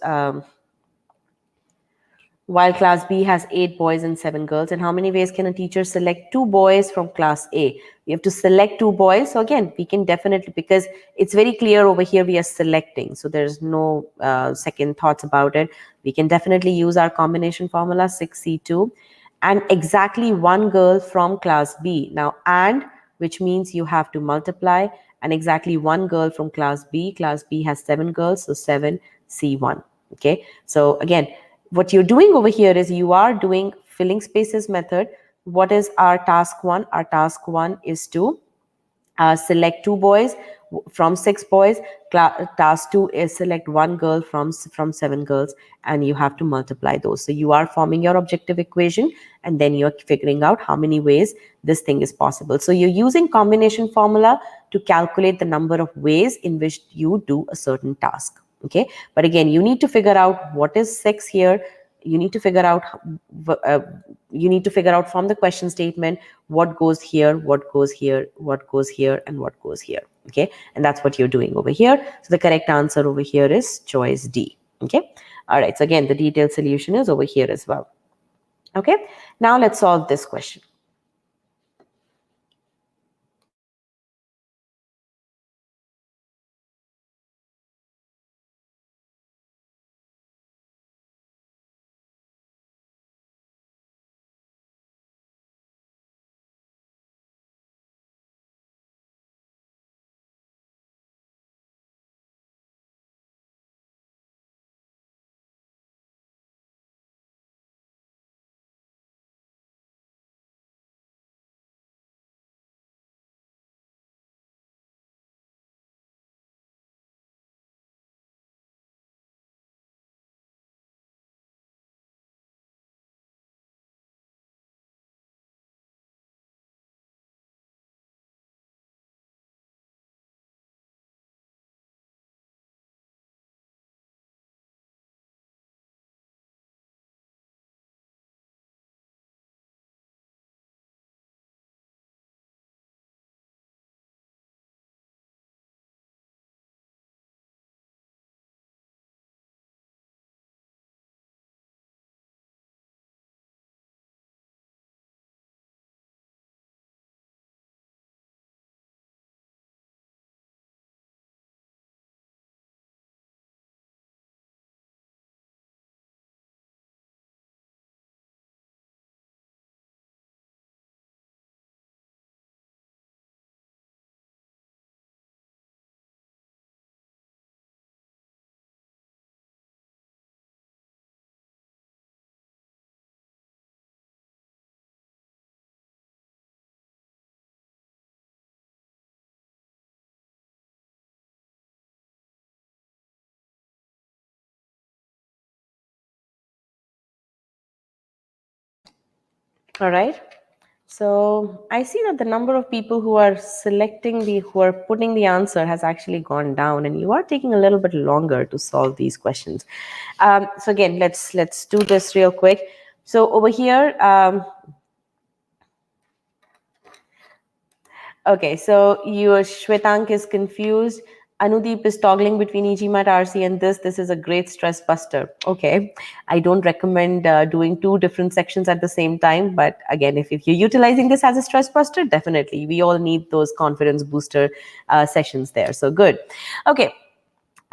Speaker 1: while class B has 8 boys and 7 girls. And how many ways can a teacher select 2 boys from class A? We have to select 2 boys. So again, we can definitely, because it's very clear over here we are selecting, so there's no second thoughts about it. We can definitely use our combination formula 6C2 and exactly 1 girl from class B. Now and, which means you have to multiply, and exactly 1 girl from class B. Class B has 7 girls, so 7C1. Okay, so again, what you're doing over here is you are doing filling spaces method. What is our task one? Our task one is to select 2 boys from 6 boys. Task 2 is select 1 girl from 7 girls, and you have to multiply those. So you are forming your objective equation, and then you're figuring out how many ways this thing is possible. So you're using combination formula to calculate the number of ways in which you do a certain task. Okay, but again, you need to figure out what is 6 here. You need to figure out from the question statement what goes here, what goes here, what goes here, and what goes here. Okay, and that's what you're doing over here. So the correct answer over here is choice D. Okay, all right, so again, the detailed solution is over here as well. Okay, now let's solve this question. All right, so I see that the number of people who are who are putting the answer has actually gone down, and you are taking a little bit longer to solve these questions. So again, let's do this real quick. So over here, okay, so your Shwetank is confused. Anudeep is toggling between GMAT RC and this. This is a great stress buster. Okay, I don't recommend doing 2 different sections at the same time. But again, if you're utilizing this as a stress buster, definitely. We all need those confidence booster sessions there. So good. Okay,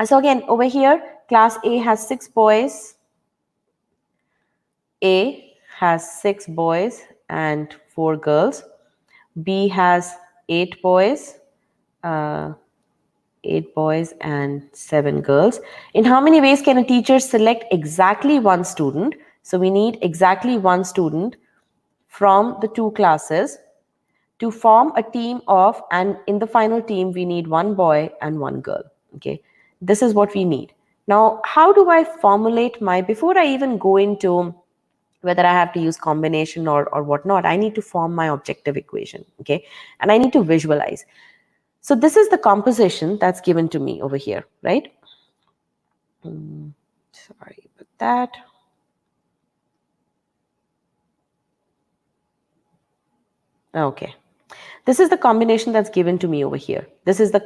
Speaker 1: so again, over here, class A has 6 boys. A has 6 boys and 4 girls. B has 8 boys. Uh, 8 boys and 7 girls. In how many ways can a teacher select exactly 1 student? So we need exactly 1 student from the 2 classes to form a team of, and in the final team, we need 1 boy and 1 girl. Okay, this is what we need. Now, how do I formulate before I even go into whether I have to use combination or whatnot, I need to form my objective equation. Okay, and I need to visualize. So this is the composition that's given to me over here, right? Sorry about that. Okay. This is the combination that's given to me over here. This is the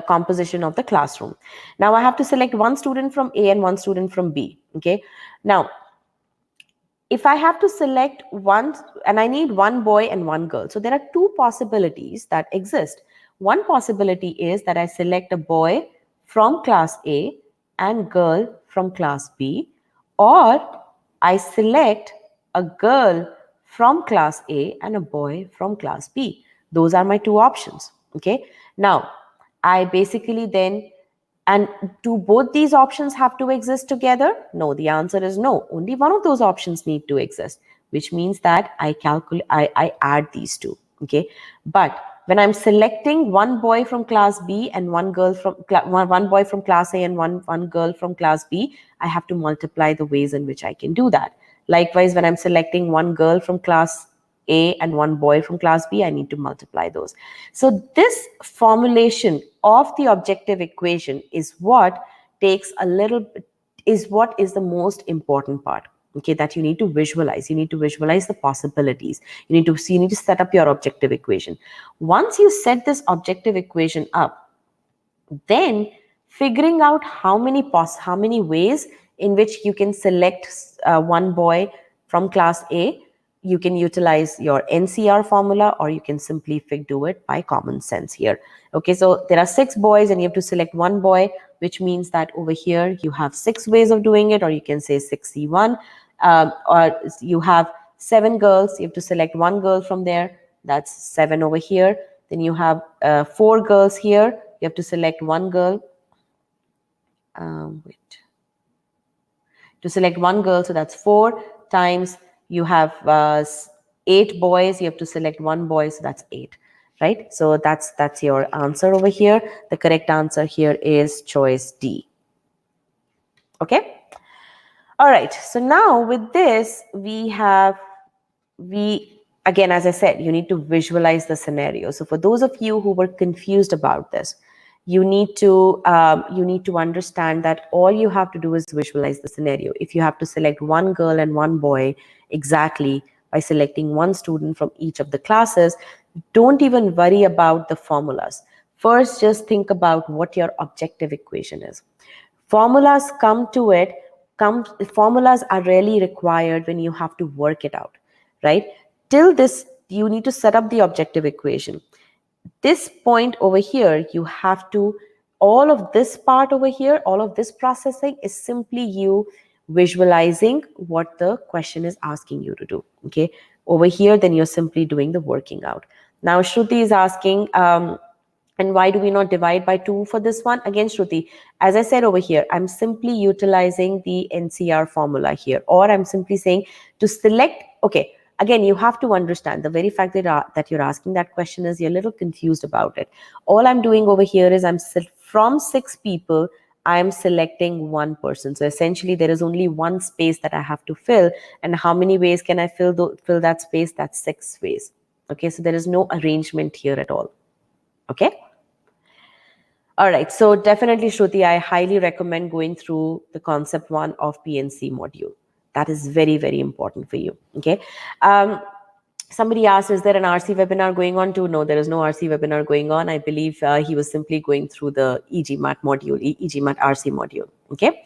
Speaker 1: composition of the classroom. Now I have to select 1 student from A and 1 student from B. Okay. Now, if I have to select one, and I need one boy and one girl, so there are two possibilities that exist. One possibility is that I select a boy from class A and girl from class B, or I select a girl from class A and a boy from class B. Those are my two options. Okay. Now, I basically then, and do both these options have to exist together? No, the answer is no. Only one of those options need to exist, which means that I add these two. Okay. But when I'm selecting one boy from class B and one girl from one boy from class A and one girl from class B, I have to multiply the ways in which I can do that. Likewise, when I'm selecting one girl from class A and one boy from class B, I need to multiply those. So this formulation of the objective equation is what takes a little bit, is what is the most important part. Okay, that you need to visualize. You need to visualize the possibilities. You need to set up your objective equation. Once you set this objective equation up, then figuring out how many ways in which you can select one boy from class A, you can utilize your NCR formula, or you can simply do it by common sense here. Okay, so there are 6 boys and you have to select one boy, which means that over here you have 6 ways of doing it, or you can say 6C1. Or you have 7 girls, you have to select one girl from there, that's 7 over here. Then you have 4 girls here, you have to select one girl. Wait. To select one girl, so that's 4 times you have 8 boys, you have to select one boy, so that's 8, right? So that's your answer over here. The correct answer here is choice D. Okay. All right. So now with this, we again, as I said, you need to visualize the scenario. So for those of you who were confused about this, you need to understand that all you have to do is visualize the scenario. If you have to select one girl and one boy exactly by selecting one student from each of the classes, don't even worry about the formulas. First, just think about what your objective equation is. Formulas formulas are really required when you have to work it out, right? Till this, you need to set up the objective equation. This point over here, you have to, all of this part over here, all of this processing is simply you visualizing what the question is asking you to do. Okay, over here, then you're simply doing the working out. Now Shruti is asking, and why do we not divide by 2 for this one? Again, Shruti, as I said over here, I'm simply utilizing the NCR formula here, or I'm simply saying to select, okay, again, you have to understand the very fact that you're asking that question is you're a little confused about it. All I'm doing over here is from 6 people, I'm selecting one person. So essentially there is only one space that I have to fill. And how many ways can I fill that space? That's 6 ways. Okay, so there is no arrangement here at all. Okay. All right, so definitely, Shruti, I highly recommend going through the concept 1 of PNC module. That is very, very important for you. Okay. Somebody asked, is there an RC webinar going on too? No, there is no RC webinar going on. I believe he was simply going through the EGMAT module, EGMAT RC module. Okay.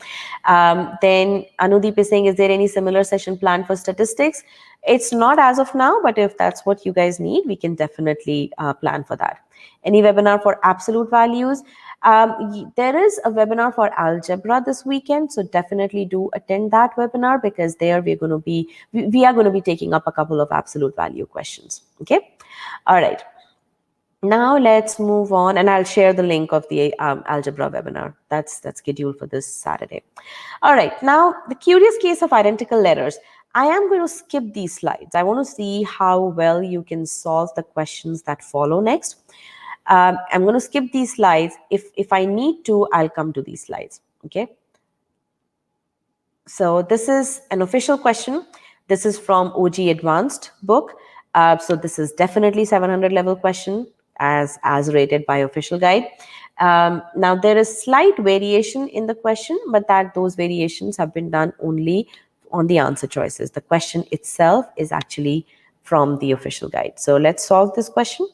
Speaker 1: Then Anudeep is saying, is there any similar session planned for statistics? It's not as of now, but if that's what you guys need, we can definitely plan for that. Any webinar for absolute values? There is a webinar for algebra this weekend, so definitely do attend that webinar, because there we are going to be taking up a couple of absolute value questions. Okay. All right. Now let's move on, and I'll share the link of the algebra webinar that's scheduled for this Saturday. All right. Now, the curious case of identical letters. I am going to skip these slides. I want to see how well you can solve the questions that follow next. I'm going to skip these slides. If I need to, I'll come to these slides. Okay. So this is an official question. This is from OG Advanced book. So this is definitely 700 level question as rated by official guide. Now there is slight variation in the question, but those variations have been done only on the answer choices. The question itself is actually from the official guide. So let's solve this question.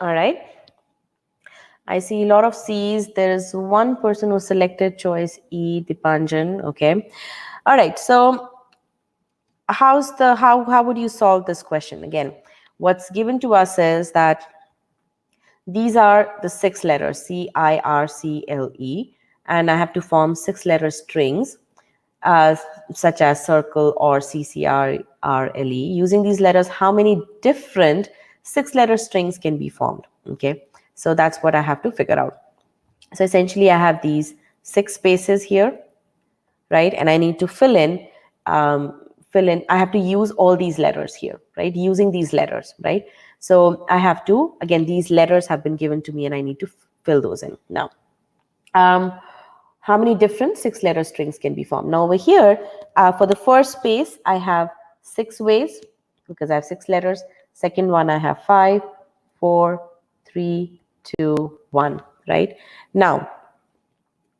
Speaker 1: All right. I see a lot of C's. There's one person who selected choice E, Dipanjan. Okay. All right. So how would you solve this question? Again, what's given to us is that these are the 6 letters CIRCLE, and I have to form 6 letter strings such as circle or CCRRLE. Using these letters, how many different 6 letter strings can be formed? Okay, so that's what I have to figure out. So essentially I have these 6 spaces here, right? And I need to fill in, I have to use all these letters here, right? Using these letters, right? So I have to, again, these letters have been given to me and I need to fill those in. Now, how many different 6 letter strings can be formed? Now over here, for the first space, I have 6 ways because I have 6 letters. Second one, I have 5, 4, 3, 2, 1, right? Now,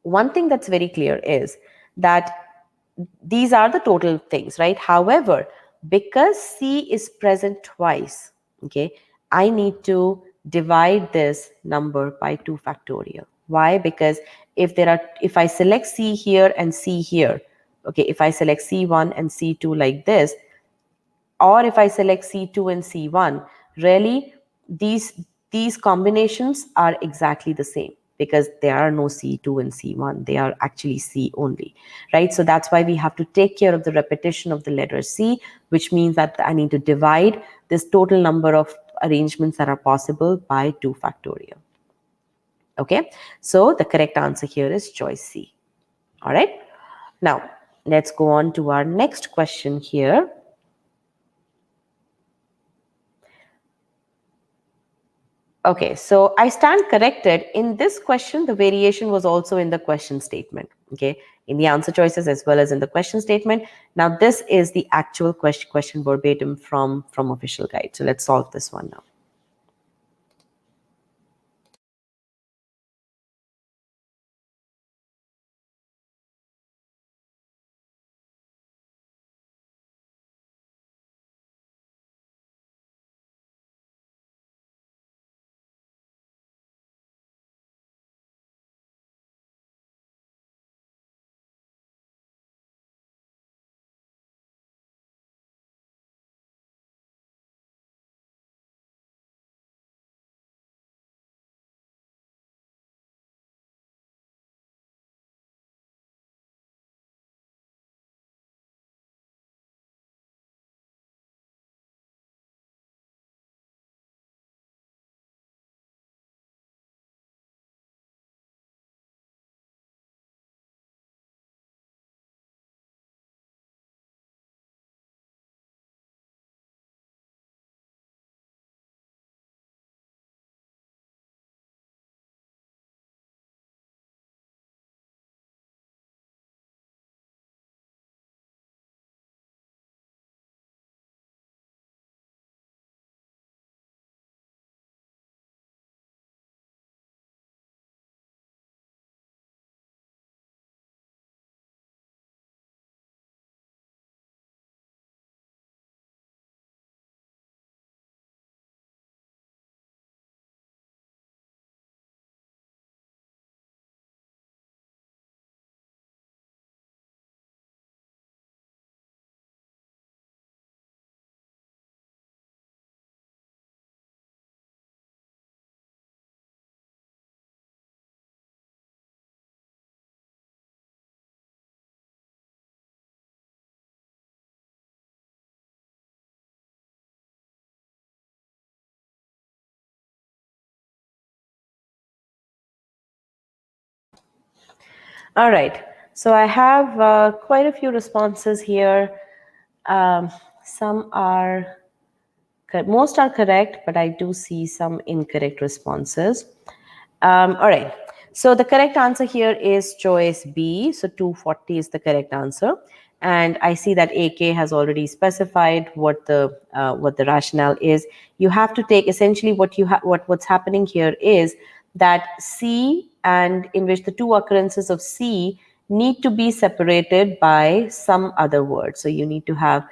Speaker 1: one thing that's very clear is that these are the total things, right? However, because C is present twice, okay, I need to divide this number by 2 factorial. Why? Because if I select C here and C here, okay, if I select C1 and C2 like this, or if I select C2 and C1, really these combinations are exactly the same because there are no C2 and C1. They are actually C only, right? So that's why we have to take care of the repetition of the letter C, which means that I need to divide this total number of arrangements that are possible by 2 factorial. Okay, so the correct answer here is choice C. All right, now let's go on to our next question here. Okay, so I stand corrected. In this question, the variation was also in the question statement, okay, in the answer choices as well as in the question statement. Now, this is the actual question verbatim from official guide. So let's solve this one now. All right, so I have quite a few responses here. Some are, most are correct, but I do see some incorrect responses. All right, so the correct answer here is choice B. So 240 is the correct answer. And I see that AK has already specified what the rationale is. You have to take essentially what's happening here is that C, and in which the 2 occurrences of C need to be separated by some other word. So you need to have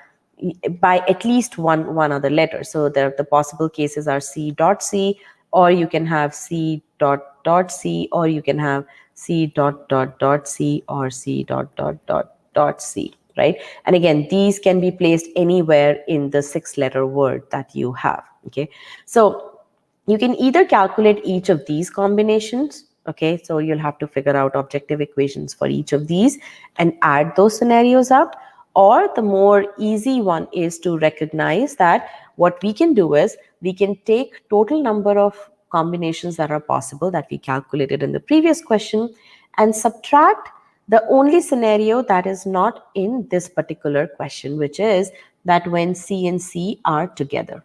Speaker 1: by at least one other letter. So the possible cases are C dot C or you can have C dot dot C, or you can have C dot dot dot C, or C dot dot dot dot C, right? And again, these can be placed anywhere in the 6-letter word that you have, okay? So you can either calculate each of these combinations, okay? So you'll have to figure out objective equations for each of these and add those scenarios up. Or the more easy one is to recognize that what we can do is we can take total number of combinations that are possible that we calculated in the previous question and subtract the only scenario that is not in this particular question, which is that when C and C are together.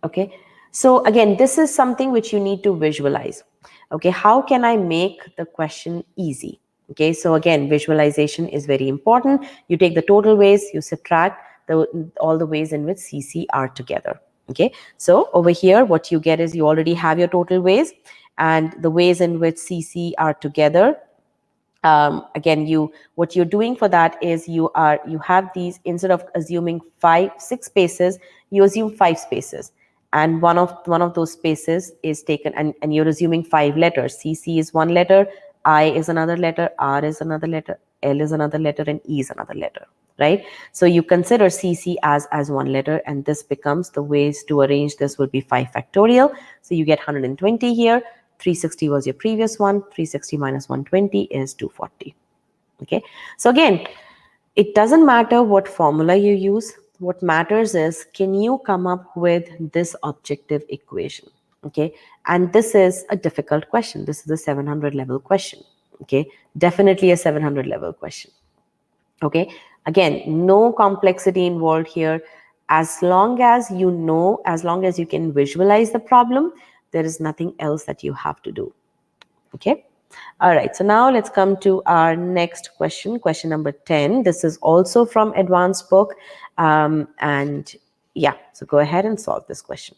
Speaker 1: Okay, so again, this is something which you need to visualize. Okay, how can I make the question easy? Okay, so again, visualization is very important. You take the total ways, you subtract all the ways in which CC are together. Okay, so over here, what you get is you already have your total ways, and the ways in which CC are together. Again, what you're doing for that is you have these, instead of assuming 6 spaces, you assume 5 spaces, and one of those spaces is taken, and you're assuming 5 letters. CC is one letter, I is another letter, R is another letter, L is another letter, and E is another letter, right? So you consider CC as one letter, and this becomes, the ways to arrange this will be 5 factorial. So you get 120 here. 360 was your previous one. 360 minus 120 is 240. Okay. So again, it doesn't matter what formula you use. What matters is, can you come up with this objective equation? Okay. And this is a difficult question. This is a 700 level question. Okay. Definitely a 700 level question. Okay. Again, no complexity involved here. As long as you know, as long as you can visualize the problem, there is nothing else that you have to do. Okay. All right. So now let's come to our next question, question number 10. This is also from advanced book. And yeah, so go ahead and solve this question.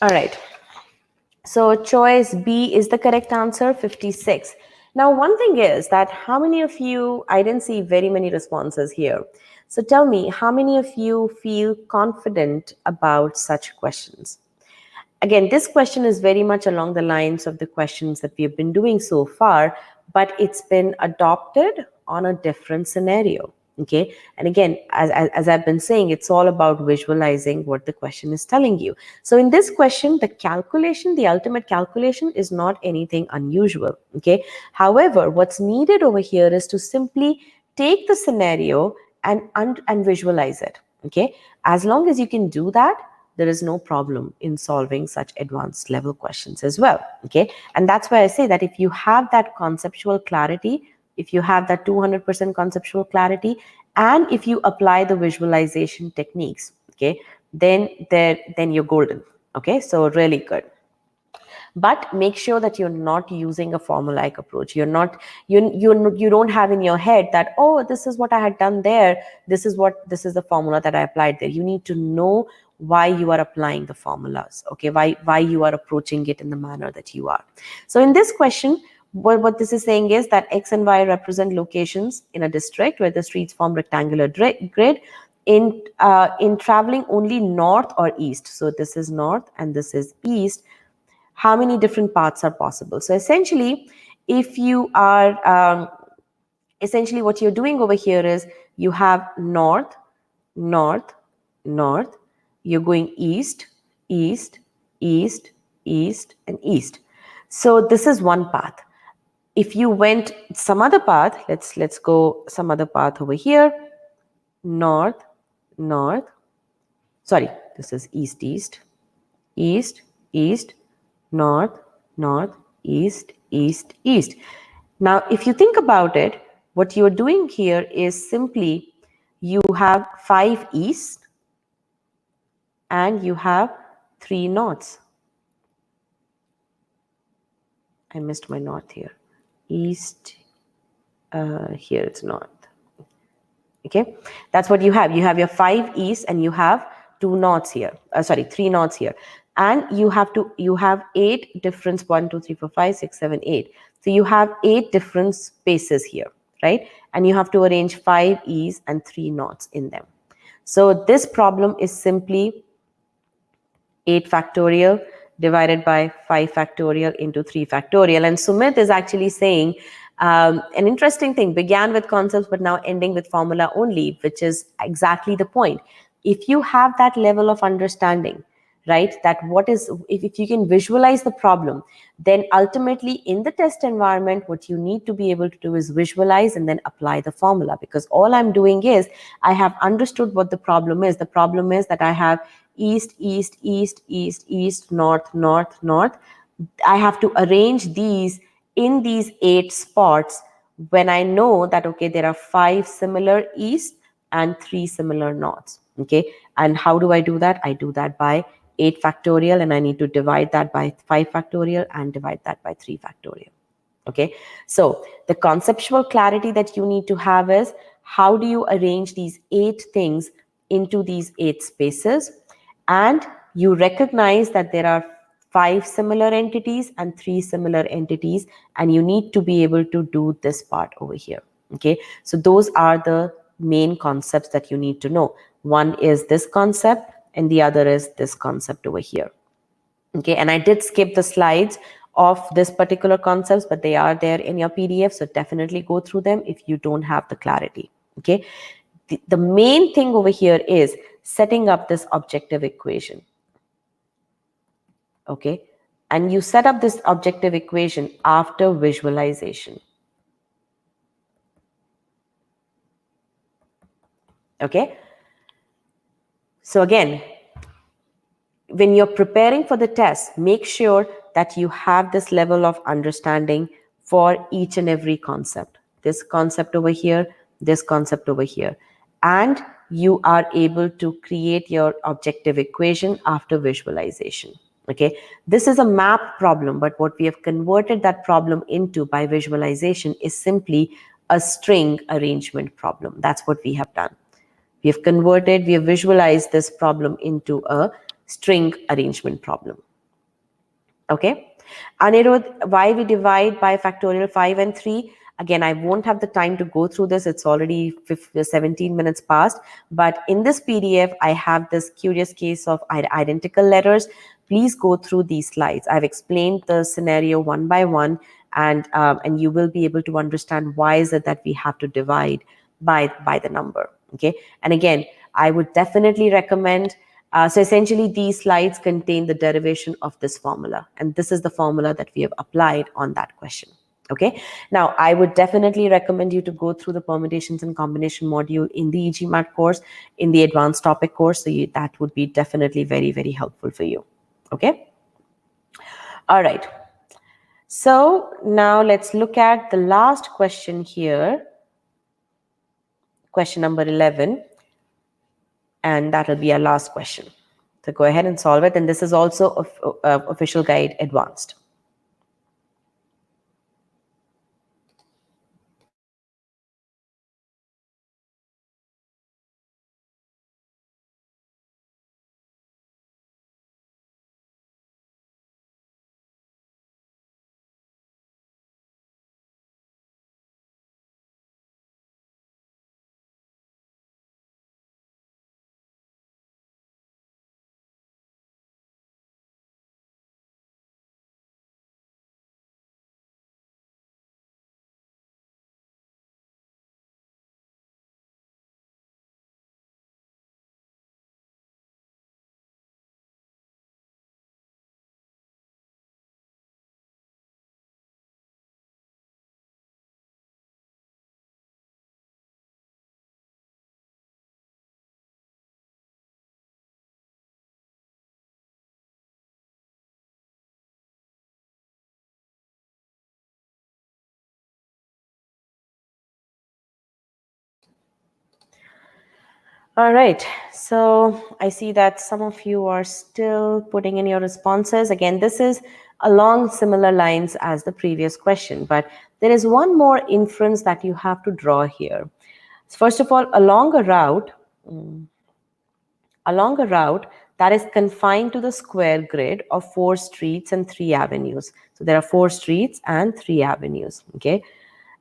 Speaker 1: All right. So choice B is the correct answer, 56. Now, one thing is that how many of you, I didn't see very many responses here. So tell me, how many of you feel confident about such questions? Again, this question is very much along the lines of the questions that we have been doing so far, but it's been adopted on a different scenario. Okay. And again, as I've been saying, it's all about visualizing what the question is telling you. So in this question, the calculation, the ultimate calculation is not anything unusual. Okay. However, what's needed over here is to simply take the scenario and visualize it. Okay. As long as you can do that, there is no problem in solving such advanced level questions as well. Okay. And that's why I say that if you have that conceptual clarity, if you have that 200% conceptual clarity, and if you apply the visualization techniques, okay, then you're golden. Okay. So really good. But make sure that you're not using a formulaic approach. You don't have in your head that, oh, this is what I had done there, this is the formula that I applied there. You need to know why you are applying the formulas, okay, why you are approaching it in the manner that you are. So in this question, what this is saying is that X and Y represent locations in a district where the streets form rectangular grid in traveling only north or east. So this is north and this is east. How many different paths are possible? So essentially, if you are essentially what you're doing over here is you have north, north, north. You're going east, east, east, east, and east. So this is one path. If you went some other path, let's go some other path over here. North, north. Sorry, this is east, east, east, east, north, north, east, east, east. Now, if you think about it, what you're doing here is simply you have 5 east and you have 3 norths. I missed my north here. East, here it's north. Okay, that's what you have. You have your 5 east and you have 2 norths here. 3 norths here. And you have 8 different 1, 2, 3, 4, 5, 6, 7, 8. So you have 8 different spaces here, right? And you have to arrange 5 east and 3 norths in them. So this problem is simply 8 factorial divided by 5 factorial into 3 factorial. And Sumit is actually saying an interesting thing, began with concepts but now ending with formula only, which is exactly the point. If you have that level of understanding, right, that if you can visualize the problem, then ultimately in the test environment, what you need to be able to do is visualize and then apply the formula, because all I'm doing is I have understood what the problem is. The problem is that I have east, east, east, east, east, north, north, north. I have to arrange these in these 8 spots when I know that, okay, there are 5 similar east and 3 similar norths. Okay, and how do I do that? I do that by 8 factorial, and I need to divide that by 5 factorial and divide that by 3 factorial. Okay, so the conceptual clarity that you need to have is how do you arrange these 8 things into these 8 spaces, and you recognize that there are 5 similar entities and 3 similar entities, and you need to be able to do this part over here. Okay, so those are the main concepts that you need to know. One is this concept and the other is this concept over here. Okay, and I did skip the slides of this particular concepts, but they are there in your PDF, so definitely go through them if you don't have the clarity. Okay, the main thing over here is setting up this objective equation. Okay, and you set up this objective equation after visualization. Okay, so again, when you're preparing for the test, make sure that you have this level of understanding for each and every concept. This concept over here, this concept over here. And you are able to create your objective equation after visualization. Okay, this is a map problem, but what we have converted that problem into by visualization is simply a string arrangement problem. That's what we have done. We have visualized this problem into a string arrangement problem. Okay, Anirudh, why we divide by factorial 5 and 3? Again, I won't have the time to go through this. It's already 17 minutes past. But in this PDF, I have this curious case of identical letters. Please go through these slides. I've explained the scenario one by one, and you will be able to understand why is it that we have to divide by the number. Okay, and again, I would definitely recommend. So essentially, these slides contain the derivation of this formula, and this is the formula that we have applied on that question. Okay, now I would definitely recommend you to go through the permutations and combination module in the GMAT course, in the advanced topic course. So that would be definitely very, very helpful for you. Okay, all right. So now let's look at the last question here, question number 11. And that will be our last question. So go ahead and solve it. And this is also official guide advanced. All right, so I see that some of you are still putting in your responses. Again, this is along similar lines as the previous question, but there is one more inference that you have to draw here. First of all, along a route that is confined to the square grid of 4 streets and 3 avenues. So there are 4 streets and 3 avenues, okay?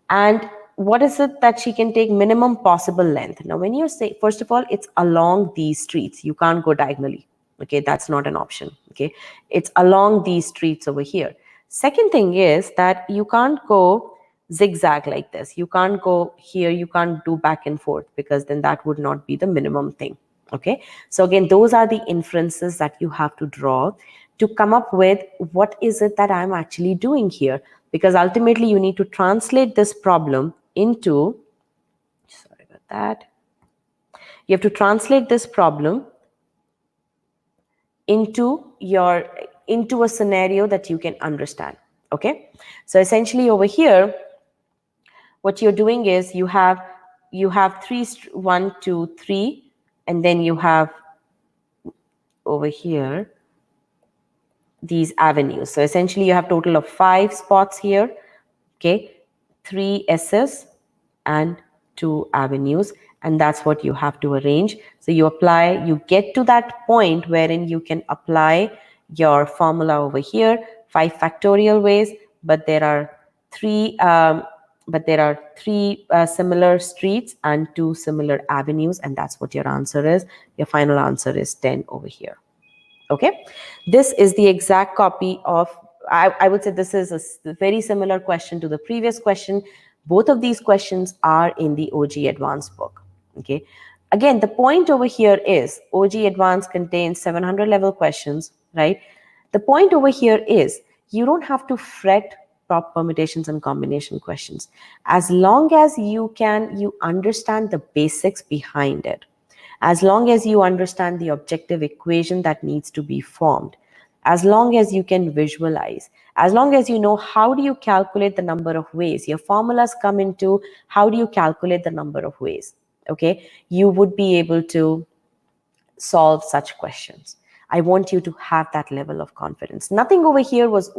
Speaker 1: And what is it that she can take minimum possible length? Now, when you say, first of all, it's along these streets. You can't go diagonally, okay? That's not an option, okay? It's along these streets over here. Second thing is that you can't go zigzag like this. You can't go here, you can't do back and forth, because then that would not be the minimum thing. Okay, so again, those are the inferences that you have to draw to come up with what is it that I'm actually doing here, because ultimately you need to translate this problem into, sorry about that, you have to translate this problem into a scenario that you can understand. Okay, so essentially over here what you're doing is you have 1 2 3, and then you have over here these avenues. So essentially you have total of 5 spots here, okay, 3 S's and 2 avenues, and that's what you have to arrange. So you get to that point wherein you can apply your formula over here, 5 factorial ways, but there are 3 similar streets and 2 similar avenues, and that's what your answer is. Your final answer is 10 over here. Okay, this is the exact copy of, I would say this is a very similar question to the previous question. Both of these questions are in the OG Advanced book. Okay, again, the point over here is OG Advanced contains 700 level questions, right? The point over here is you don't have to fret permutations and combination questions, as long as you understand the basics behind it, as long as you understand the objective equation that needs to be formed, as long as you can visualize, as long as you know how do you calculate the number of ways. Your formulas come into how do you calculate the number of ways, okay? You would be able to solve such questions. I want you to have that level of confidence. Nothing over here was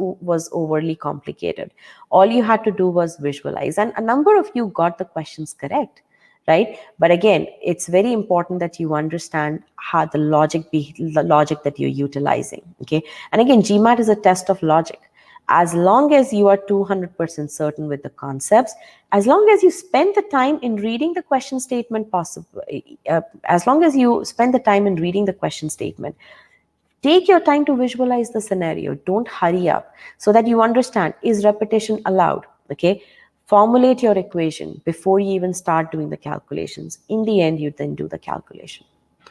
Speaker 1: overly complicated. All you had to do was visualize, and a number of you got the questions correct, right? But again, it's very important that you understand how the logic that you're utilizing, okay? And again, GMAT is a test of logic. As long as you are 200% certain with the concepts, as long as you spend the time in reading the question statement, as long as you spend the time in reading the question statement, take your time to visualize the scenario. Don't hurry up, so that you understand, is repetition allowed? Okay, formulate your equation before you even start doing the calculations. In the end, you then do the calculation.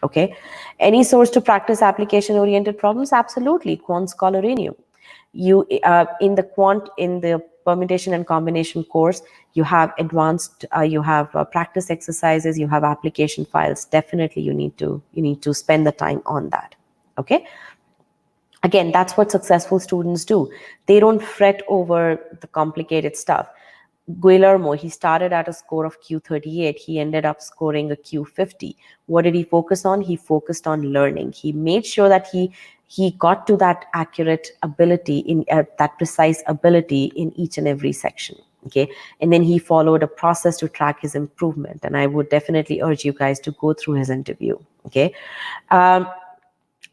Speaker 1: Okay, any source to practice application oriented problems? Absolutely. Quant Scholar Renew. You in the permutation and combination course, you have advanced you have practice exercises, you have application files. Definitely you need to spend the time on that. Okay, again, that's what successful students do. They don't fret over the complicated stuff. Guillermo, he started at a score of Q38. He ended up scoring a Q50. What did he focus on? He focused on learning. He made sure that he got to that accurate ability, in that precise ability in each and every section. Okay, and then he followed a process to track his improvement. And I would definitely urge you guys to go through his interview. Okay.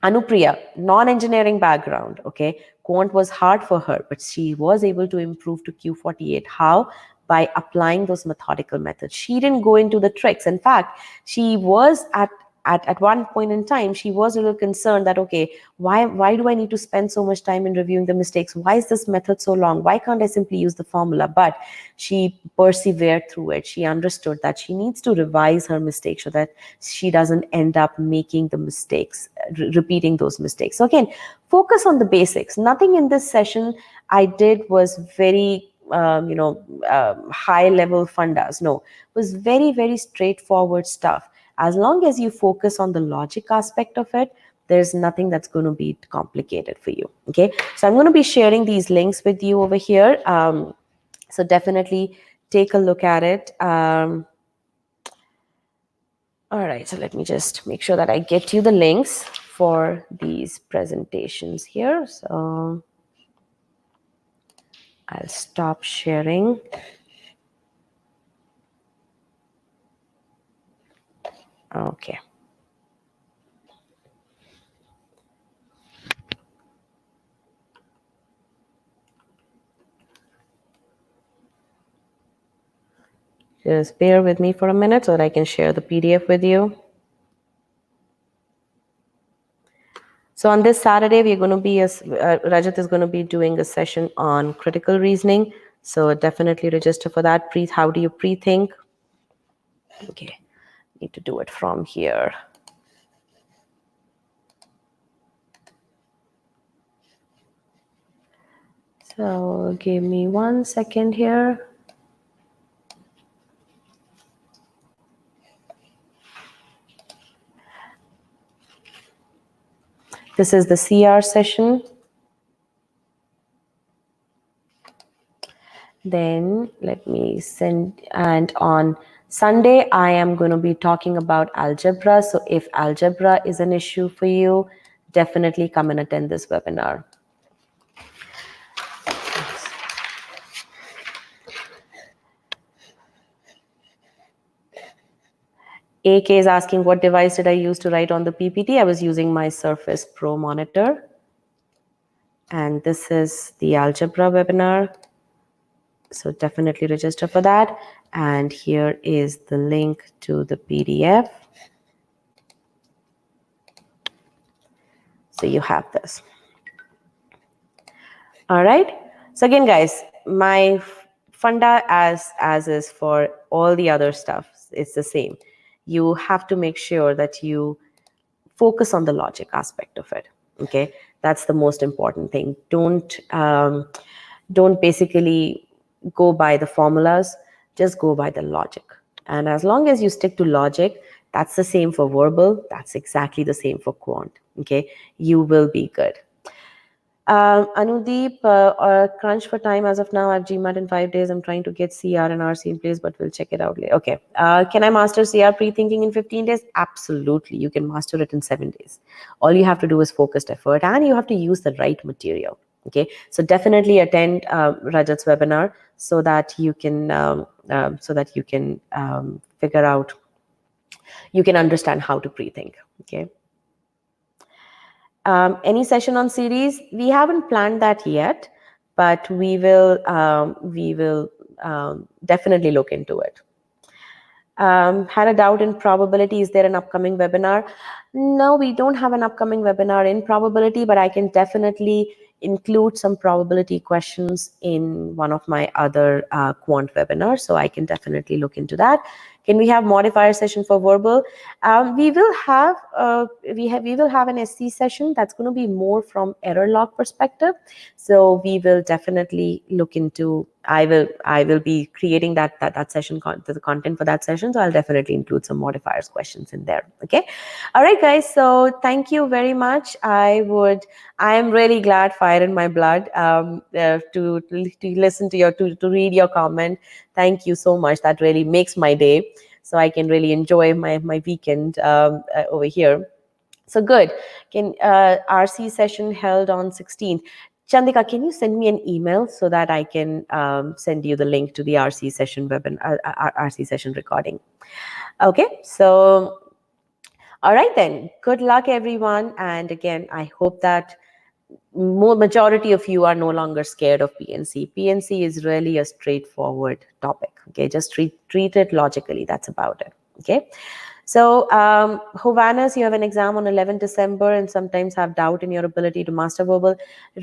Speaker 1: Anupriya, non-engineering background, okay? Quant was hard for her, but she was able to improve to Q48. How? By applying those methodical methods. She didn't go into the tricks. In fact, she was at one point in time, she was a little concerned that, okay, why do I need to spend so much time in reviewing the mistakes? Why is this method so long? Why can't I simply use the formula? But she persevered through it. She understood that she needs to revise her mistakes so that she doesn't end up making the mistakes, repeating those mistakes. So again, focus on the basics. Nothing in this session I did was very high level fundas. No, it was very, very straightforward stuff. As long as you focus on the logic aspect of it, there's nothing that's going to be complicated for you. Okay, so I'm going to be sharing these links with you over here. So definitely take a look at it. All right, so let me just make sure that I get you the links for these presentations here. So I'll stop sharing. Okay. Just bear with me for a minute so that I can share the PDF with you. So on this Saturday, we're going to be, Rajat is going to be doing a session on critical reasoning. So definitely register for that. How do you pre-think? Okay, need to do it from here. So give me 1 second here. This is the CR session. Then let me send, and on Sunday, I am going to be talking about algebra. So if algebra is an issue for you, definitely come and attend this webinar. AK is asking, what device did I use to write on the PPT? I was using my Surface Pro monitor. And this is the algebra webinar. So definitely register for that. And here is the link to the PDF. So you have this. All right. So again, guys, my funda as is for all the other stuff, it's the same. You have to make sure that you focus on the logic aspect of it. Okay, that's the most important thing. Don't basically go by the formulas. Just go by the logic. And as long as you stick to logic, that's the same for verbal. That's exactly the same for quant. Okay, you will be good. Anudeep, crunch for time as of now. I have GMAT in 5 days. I'm trying to get CR and RC in place, but we'll check it out later. Okay. Can I master CR pre-thinking in 15 days? Absolutely. You can master it in 7 days. All you have to do is focused effort, and you have to use the right material. Okay. So definitely attend Rajat's webinar so that you can figure out, you can understand how to pre-think. Okay. Any session on series? We haven't planned that yet, but we will definitely look into it. Had a doubt in probability. Is there an upcoming webinar? No, we don't have an upcoming webinar in probability, but I can definitely include some probability questions in one of my other quant webinars. So I can definitely look into that. Can we have modifier session for verbal? We will have an SC session that's going to be more from error log perspective. So we will definitely look into. I will be creating that session the content for that session. So I'll definitely include some modifiers questions in there. Okay. All right, guys. So thank you very much. I am really glad, fire in my blood, to listen to to read your comment. Thank you so much. That really makes my day. So I can really enjoy my weekend over here. So good. Can RC session held on 16th. Chandika, can you send me an email so that I can send you the link to the RC session RC session recording? Okay. So, all right then. Good luck, everyone. And again, I hope that majority of you are no longer scared of PNC. PNC is really a straightforward topic. Okay, just treat it logically. That's about it. Okay. So, Hovannes, you have an exam on 11 December and sometimes have doubt in your ability to master verbal.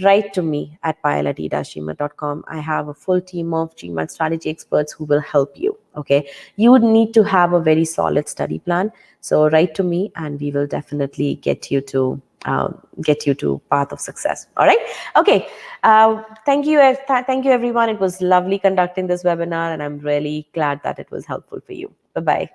Speaker 1: Write to me at payal@gmaat.com. I have a full team of GMAT strategy experts who will help you. Okay. You would need to have a very solid study plan. So write to me and we will definitely get you to path of success. All right. Okay. Thank you. Thank you, everyone. It was lovely conducting this webinar and I'm really glad that it was helpful for you. Bye-bye.